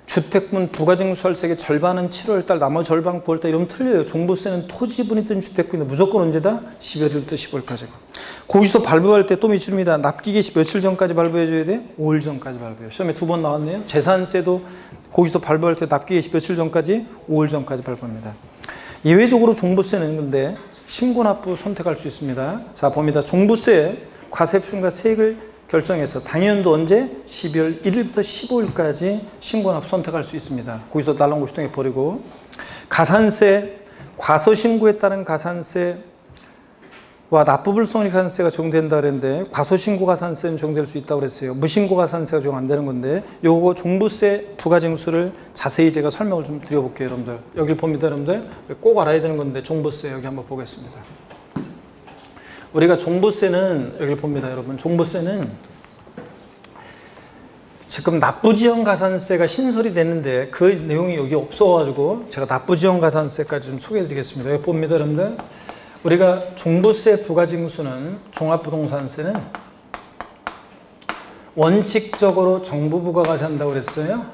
Speaker 1: 주택분 부가징수할세의 절반은 7월달, 나머지 절반 9월달 이러면 틀려요. 종부세는 토지분이든 주택분이든 무조건 언제다? 12월 1일부터 15일까지고. 고지서 발부할 때 또 며칠입니다. 납기 개시 며칠 전까지 발부해줘야 돼? 5일 전까지 발부해요. 시험에 2번 나왔네요. 재산세도 고지서 발부할 때 납기 개시 며칠 전까지? 5일 전까지 발부합니다. 예외적으로 종부세는 근데 신고납부 선택할 수 있습니다. 자 봅니다. 종부세 과세표준과 세액을 결정해서 당연도 언제? 12월 1일부터 15일까지 신고납부 선택할 수 있습니다. 거기서 날라온 거 수동에 버리고. 가산세, 과소신고에 따른 가산세와 납부불성리 가산세가 적용된다 그랬는데 과소신고 가산세는 적용될 수 있다고 그랬어요. 무신고 가산세가 적용 안 되는 건데 요거 종부세 부가징수를 자세히 제가 설명을 좀 드려볼게요. 여러분들 여기 봅니다. 여러분들 꼭 알아야 되는 건데 종부세 여기 한번 보겠습니다. 우리가 종부세는 여기 봅니다. 여러분 종부세는 지금 납부지연 가산세가 신설이 됐는데 그 내용이 여기 없어가지고 제가 납부지연 가산세까지 좀 소개해 드리겠습니다. 여기 봅니다. 여러분들 우리가 종부세 부가징수는 종합부동산세는 원칙적으로 정부 부가가세한다고 그랬어요.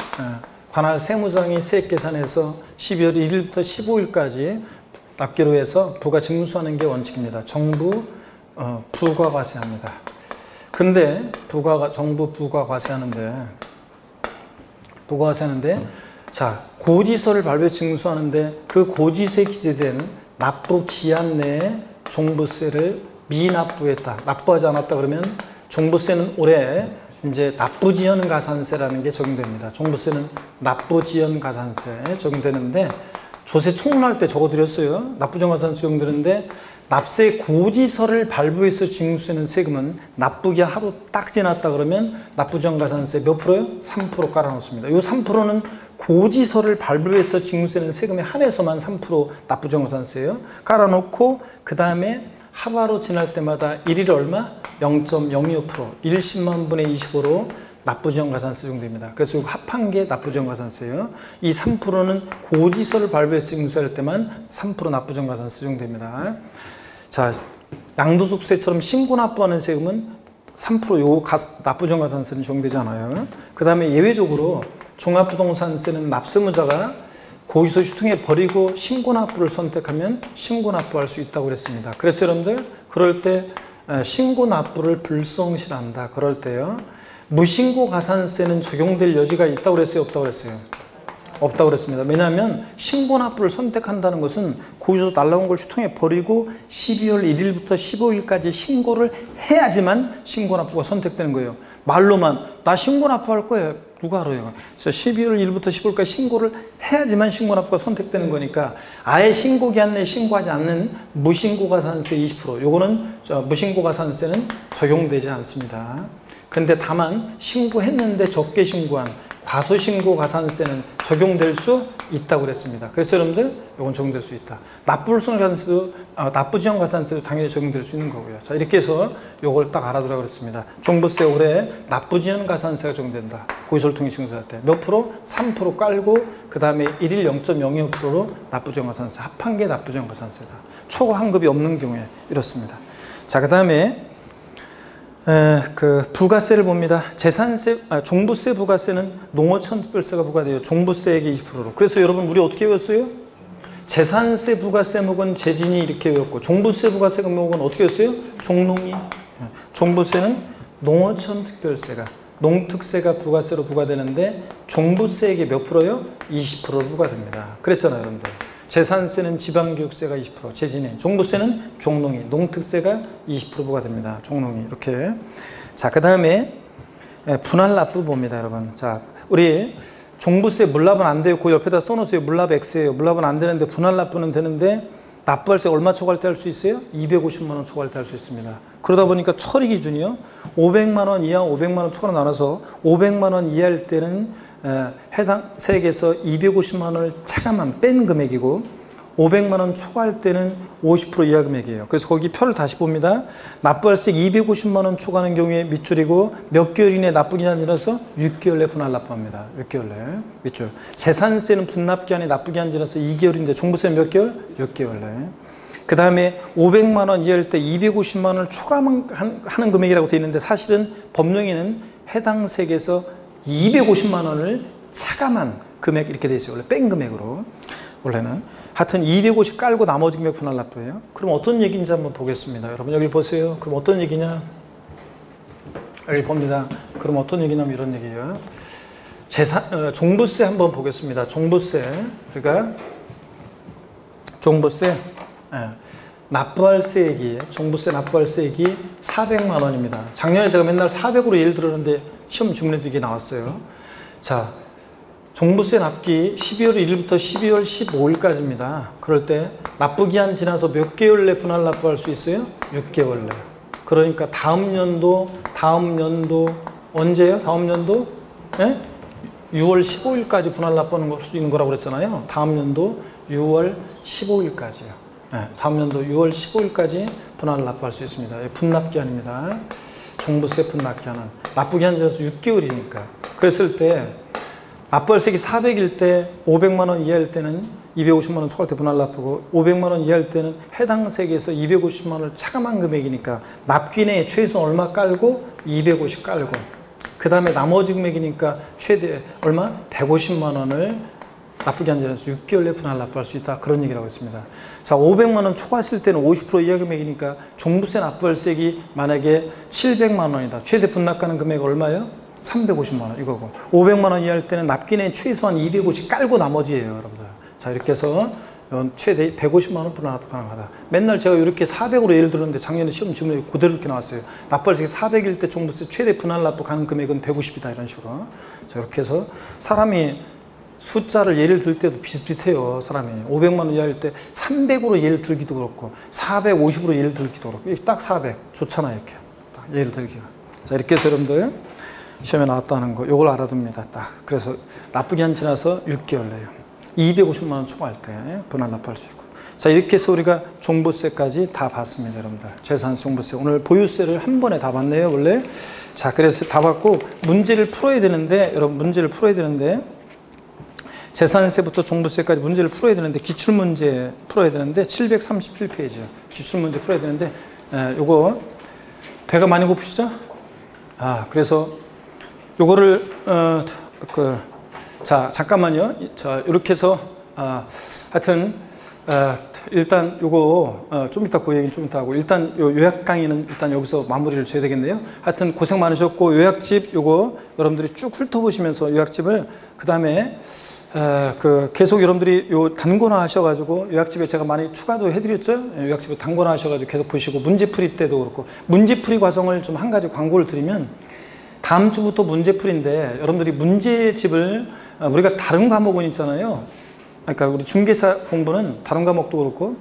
Speaker 1: 관할 세무장이 세액 계산해서 12월 1일부터 15일까지 납기로 해서 부가징수하는 게 원칙입니다. 정부 부가과세합니다. 근데 정부 부가과세하는데 자 고지서를 발부해 징수하는데 그 고지서에 기재된 납부 기한 내에 종부세를 미납부했다. 납부하지 않았다 그러면 종부세는 올해 이제 납부지연 가산세라는 게 적용됩니다. 종부세는 납부지연 가산세 적용되는데 조세 총론할 때 적어드렸어요. 납부지연 가산세 적용되는데 납세 고지서를 발부해서 징수되는 세금은 납부기한 하루 딱 지났다 그러면 납부지연 가산세 몇 프로요? 3% 깔아놓습니다. 이 3%는 고지서를 발부해서 징수되는 세금에 한해서만 3% 납부지연 가산세예요. 깔아놓고 그 다음에 하루하루 지날 때마다 일일 얼마? 0.02%, 10만 분의 25로 납부지연 가산세 적용됩니다. 그래서 합한 게 납부지연 가산세예요. 이 3%는 고지서를 발부해서 징수할 때만 3% 납부지연 가산세 적용됩니다. 자, 양도소득세처럼 신고납부하는 세금은 3% 납부지연 가산세는 적용되지 않아요. 그 다음에 예외적으로 종합부동산세는 납세무자가 고지서 휴통에 버리고 신고납부를 선택하면 신고납부할 수 있다고 그랬습니다. 그래서 여러분들 그럴 때 신고납부를 불성실한다. 그럴 때요. 무신고 가산세는 적용될 여지가 있다고 그랬어요? 없다고 그랬어요? 없다고 그랬습니다. 왜냐하면 신고납부를 선택한다는 것은 고지서 날라온 걸 휴통에 버리고 12월 1일부터 15일까지 신고를 해야지만 신고납부가 선택되는 거예요. 말로만 나 신고납부할 거예요. 누가 알아요? 그래서 12월 1일부터 15일까지 신고를 해야지만 신고납부가 선택되는 거니까 아예 신고기한 내에 신고하지 않는 무신고가산세 20% 요거는 무신고가산세는 적용되지 않습니다. 근데 다만 신고했는데 적게 신고한 과소신고 가산세는 적용될 수 있다고 그랬습니다. 그래서 여러분들 이건 적용될 수 있다. 납부불성리 가산세도 납부지연 가산세도 당연히 적용될 수 있는 거고요. 자 이렇게 해서 이걸 딱 알아두라고 그랬습니다. 종부세 올해 납부지연 가산세가 적용된다. 고지서를 통해 징수할 때 몇 프로? 3% 깔고 그 다음에 1일 0.02%로 납부지연 가산세 합한 게 납부지연 가산세다. 초과 환급이 없는 경우에 이렇습니다. 자 그 다음에 그 부가세를 봅니다. 종부세 부가세는 농어촌 특별세가 부과돼요. 종부세액의 20%로. 그래서 여러분 우리 어떻게 외웠어요? 재산세 부가세 목은 재진이 이렇게 외웠고, 종부세 부가세 목은 어떻게 외웠어요? 종농이. 종부세는 농어촌 특별세가, 농특세가 부가세로 부과되는데 종부세액이 몇 프로요? 20%로 부과됩니다. 그랬잖아요, 여러분들. 재산세는 지방교육세가 20%, 재진이. 종부세는 종농이, 농특세가 20% 부과됩니다. 종농이. 이렇게. 자, 그 다음에 분할납부 봅니다, 여러분. 자, 우리 종부세 물납은 안 돼요. 그 옆에다 써놓으세요. 물납 X예요. 물납은 안 되는데 분할납부는 되는데, 납부할세 얼마 초과할 때 할 수 있어요? 250만 원 초과할 때 할 수 있습니다. 그러다 보니까 처리 기준이요. 500만 원 이하 500만 원 초과로 나눠서 500만 원 이하일 때는 해당 세액에서 250만 원을 차감한 뺀 금액이고, 500만 원 초과할 때는 50% 이하 금액이에요. 그래서 거기 표를 다시 봅니다. 납부할세 250만 원 초과하는 경우에 밑줄이고, 몇 개월 이내 납부기한 지나서 6개월 내 분할 납부합니다. 6개월 내 밑줄. 재산세는 분납기한이 납부기한 지나서 2개월인데 종부세는 몇 개월? 6개월 내. 그 다음에 500만 원 이하일 때 250만 원을 초과하는 금액이라고 되어 있는데, 사실은 법령에는 해당 세액에서 250만 원을 차감한 금액 이렇게 되어 있어요. 원래 뺀 금액으로. 원래는. 하여튼 250 깔고 나머지 금액 분할 납부예요. 그럼 어떤 얘기인지 한번 보겠습니다. 여러분 여기 보세요. 그럼 어떤 얘기냐? 여기 봅니다. 그럼 어떤 얘기냐면 이런 얘기예요. 종부세 한번 보겠습니다. 종부세. 그러니까 종부세 납부할세액이, 종부세 납부할세액이 400만 원입니다. 작년에 제가 맨날 400으로 예를 들었는데 시험 질문에도 이게 나왔어요. 자, 종부세 납기 12월 1일부터 12월 15일까지입니다. 그럴 때 납부기한 지나서 몇 개월 내 분할 납부할 수 있어요? 6개월 내. 그러니까 다음 연도 언제예요? 다음 연도? 네? 6월 15일까지 분할 납부하는 수 있는 거라고 그랬잖아요. 다음 연도 6월 15일까지요. 네, 다음 연도 6월 15일까지 분할 납부할 수 있습니다. 분납기한입니다. 종부세 분납기한은 납부기한 지나서 6개월이니까. 그랬을 때 납부할세액이 400일 때 500만 원 이하일 때는 250만 원 초과할 때 분할 납부고, 500만 원 이하일 때는 해당 세액에서 250만 원을 차감한 금액이니까 납기내에 최소 얼마 깔고 250 깔고, 그 다음에 나머지 금액이니까 최대 얼마? 150만 원을 납부기한 지나서 6개월 내 분할 납부할 수 있다. 그런 얘기라고 했습니다. 자, 500만 원 초과했을 때는 50% 이하 금액이니까 종부세 납부할세액이 만약에 700만 원이다. 최대 분납가는 금액이 얼마예요? 350만 원 이거고, 500만 원 이하일 때는 납기내 최소한 250 깔고 나머지예요, 여러분들. 자, 이렇게 해서 최대 150만 원 분할 납부 가능하다. 맨날 제가 이렇게 400으로 예를 들었는데 작년에 시험 질문에 그대로 이렇게 나왔어요. 납부할세액이 400일 때 종부세 최대 분할 납부 가능 금액은 150이다. 이런 식으로. 자, 이렇게 해서 사람이 숫자를 예를 들 때도 비슷비슷해요. 사람이 500만 원 이하일 때 300으로 예를 들기도 그렇고, 450으로 예를 들기도 그렇고, 딱 400 좋잖아요. 이렇게 딱 예를 들기가. 자, 이렇게 해서 여러분들 시험에 나왔다는 거 요걸 알아둡니다. 딱. 그래서 납부기한 지나서 6개월 내요. 250만 원 초과할 때 분할 납부할 수 있고. 자, 이렇게 해서 우리가 종부세까지 다 봤습니다, 여러분들. 재산세, 종부세. 오늘 보유세를 한 번에 다 봤네요, 원래. 자, 그래서 다 봤고 문제를 풀어야 되는데, 여러분 문제를 풀어야 되는데, 재산세부터 종부세까지 문제를 풀어야 되는데, 기출문제 풀어야 되는데 737페이지요. 기출문제 풀어야 되는데, 요거 배가 많이 고프시죠? 그래서 요거를 자, 잠깐만요. 자, 이렇게 해서 하여튼 일단 요거 좀 이따 그 얘기는 좀 이따 하고, 일단 요 요약 강의는 일단 여기서 마무리를 줘야 되겠네요. 하여튼 고생 많으셨고, 요약집 요거 여러분들이 쭉 훑어보시면서 요약집을, 그 다음에 계속 여러분들이 요 단권화 하셔가지고, 요약집에 제가 많이 추가도 해드렸죠. 요약집에 단권화 하셔가지고 계속 보시고, 문제풀이 때도 그렇고, 문제풀이 과정을 좀 한 가지 광고를 드리면, 다음 주부터 문제풀이인데 여러분들이 문제집을, 우리가 다른 과목은 있잖아요. 그러니까 우리 중개사 공부는 다른 과목도 그렇고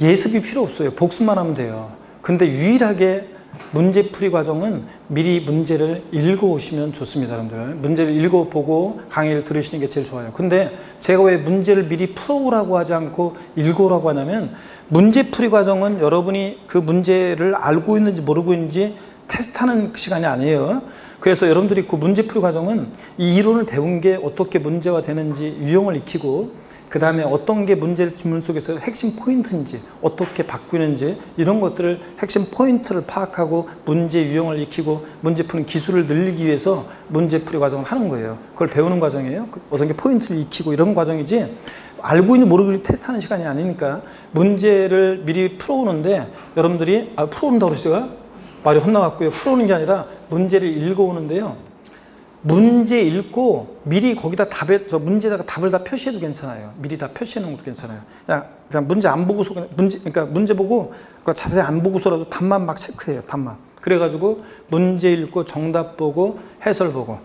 Speaker 1: 예습이 필요 없어요. 복습만 하면 돼요. 근데 유일하게 문제풀이 과정은 미리 문제를 읽어오시면 좋습니다, 여러분들. 문제를 읽어보고 강의를 들으시는 게 제일 좋아요. 근데 제가 왜 문제를 미리 풀어오라고 하지 않고 읽어오라고 하냐면, 문제풀이 과정은 여러분이 그 문제를 알고 있는지 모르고 있는지 테스트하는 시간이 아니에요. 그래서 여러분들이 그 문제풀이 과정은 이 이론을 배운 게 어떻게 문제화 되는지 유형을 익히고, 그 다음에 어떤 게 문제 질문 속에서 핵심 포인트인지, 어떻게 바꾸는지, 이런 것들을 핵심 포인트를 파악하고 문제 유형을 익히고 문제 푸는 기술을 늘리기 위해서 문제풀이 과정을 하는 거예요. 그걸 배우는 과정이에요. 어떤 게 포인트를 익히고 이런 과정이지, 알고 있는 모르고 있는 테스트하는 시간이 아니니까. 문제를 미리 풀어오는데 여러분들이 풀어온다고 그러시죠? 말이 혼나갔고요. 풀어오는 게 아니라 문제를 읽어오는데요, 문제 읽고 미리 거기다 문제에다가 답을 다 표시해도 괜찮아요. 미리 다 표시해 놓은 것도 괜찮아요. 그냥 문제 안 보고서, 그러니까 문제 보고 자세히 안 보고서라도 답만 막 체크해요. 답만. 그래가지고 문제 읽고 정답 보고 해설 보고.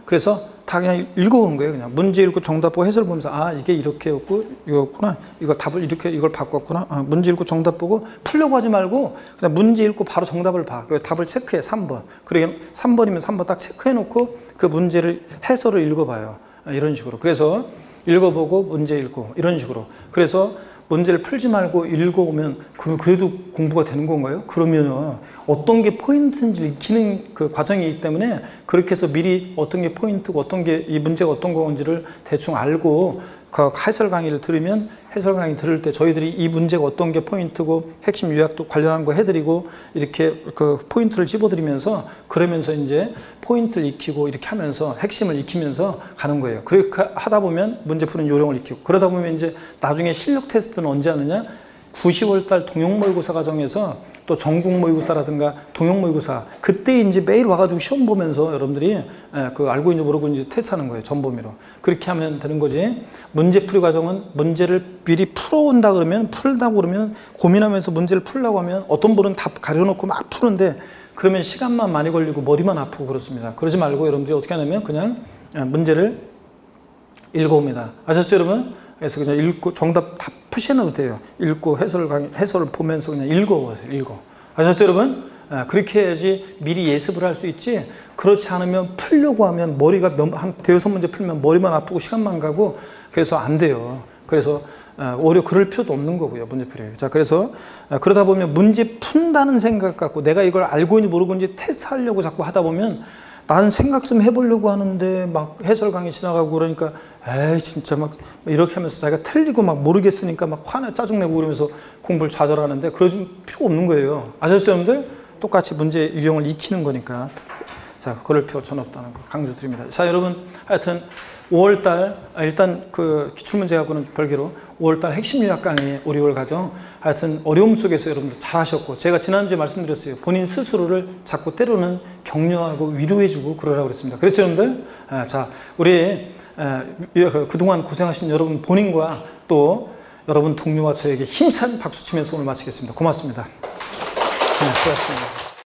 Speaker 1: 그래서 다 그냥 읽어오는 거예요. 그냥 문제 읽고 정답 보고 해설 보면서, 아, 이게 이렇게였고 이거였구나, 이거 답을 이렇게 이걸 바꿨구나, 문제 읽고 정답 보고. 풀려고 하지 말고 그냥 문제 읽고 바로 정답을 봐. 그리고 답을 체크해. 3번. 그리고 3번이면 3번 딱 체크해 놓고 그 문제를 해설을 읽어봐요. 이런 식으로. 그래서 읽어보고 문제 읽고 이런 식으로. 그래서 문제를 풀지 말고 읽어오면 그래도 공부가 되는 건가요? 그러면 어떤 게 포인트인지 익히는 그 과정이기 때문에, 그렇게 해서 미리 어떤 게 포인트고 어떤 게 이 문제가 어떤 건지를 대충 알고 그 해설 강의를 들으면, 해설 강의 들을 때 저희들이 이 문제가 어떤 게 포인트고 핵심 요약도 관련한 거 해드리고 이렇게 그 포인트를 집어드리면서, 그러면서 이제 포인트를 익히고 이렇게 하면서 핵심을 익히면서 가는 거예요. 그렇게 하다 보면 문제 푸는 요령을 익히고, 그러다 보면 이제 나중에 실력 테스트는 언제 하느냐? 9, 10월달 동영 모의고사 과정에서, 또 전국 모의고사라든가 동영 모의고사, 그때 이제 매일 와가지고 시험 보면서 여러분들이 그 알고 있는지 모르고 있는지 테스트하는 거예요. 전범위로. 그렇게 하면 되는 거지. 문제풀이 과정은 문제를 미리 풀어온다 그러면, 풀다고 그러면, 고민하면서 문제를 풀려고 하면 어떤 분은 답 가려놓고 막 푸는데 그러면 시간만 많이 걸리고 머리만 아프고 그렇습니다. 그러지 말고 여러분들이 어떻게 하냐면 그냥 문제를 읽어옵니다. 아셨죠, 여러분? 그래서 그냥 읽고 정답 다 표시해놔도 돼요. 읽고 해설을 보면서 그냥 읽어. 아셨죠, 여러분? 그렇게 해야지 미리 예습을 할 수 있지. 그렇지 않으면 풀려고 하면 머리가 한 대여섯 문제 풀면 머리만 아프고 시간만 가고, 그래서 안 돼요. 그래서 오히려 그럴 필요도 없는 거고요, 문제풀이. 자, 그래서 그러다 보면 문제 푼다는 생각 갖고 내가 이걸 알고 있는지 모르고 있는지 테스트하려고 자꾸 하다 보면, 나는 생각 좀 해보려고 하는데 막 해설 강의 지나가고 그러니까 에이 진짜 막 이렇게 하면서 자기가 틀리고 막 모르겠으니까 막 화나 짜증내고 그러면서 공부를 좌절하는데, 그럴 필요가 없는 거예요. 아셨죠, 여러분들? 똑같이 문제 유형을 익히는 거니까. 자, 그럴 필요 전혀 없다는 거 강조드립니다. 자, 여러분, 하여튼 5월달 일단 그 기출문제하고는 별개로 5월달 핵심 요약 강의 5, 6월 과정, 하여튼 어려움 속에서 여러분들 잘하셨고, 제가 지난주에 말씀드렸어요. 본인 스스로를 자꾸 때로는 격려하고 위로해주고 그러라고 그랬습니다. 그렇죠, 여러분들? 자, 우리 그동안 고생하신 여러분 본인과 또 여러분 동료와 저에게 힘찬 박수 치면서 오늘 마치겠습니다. 고맙습니다. 수고하셨습니다.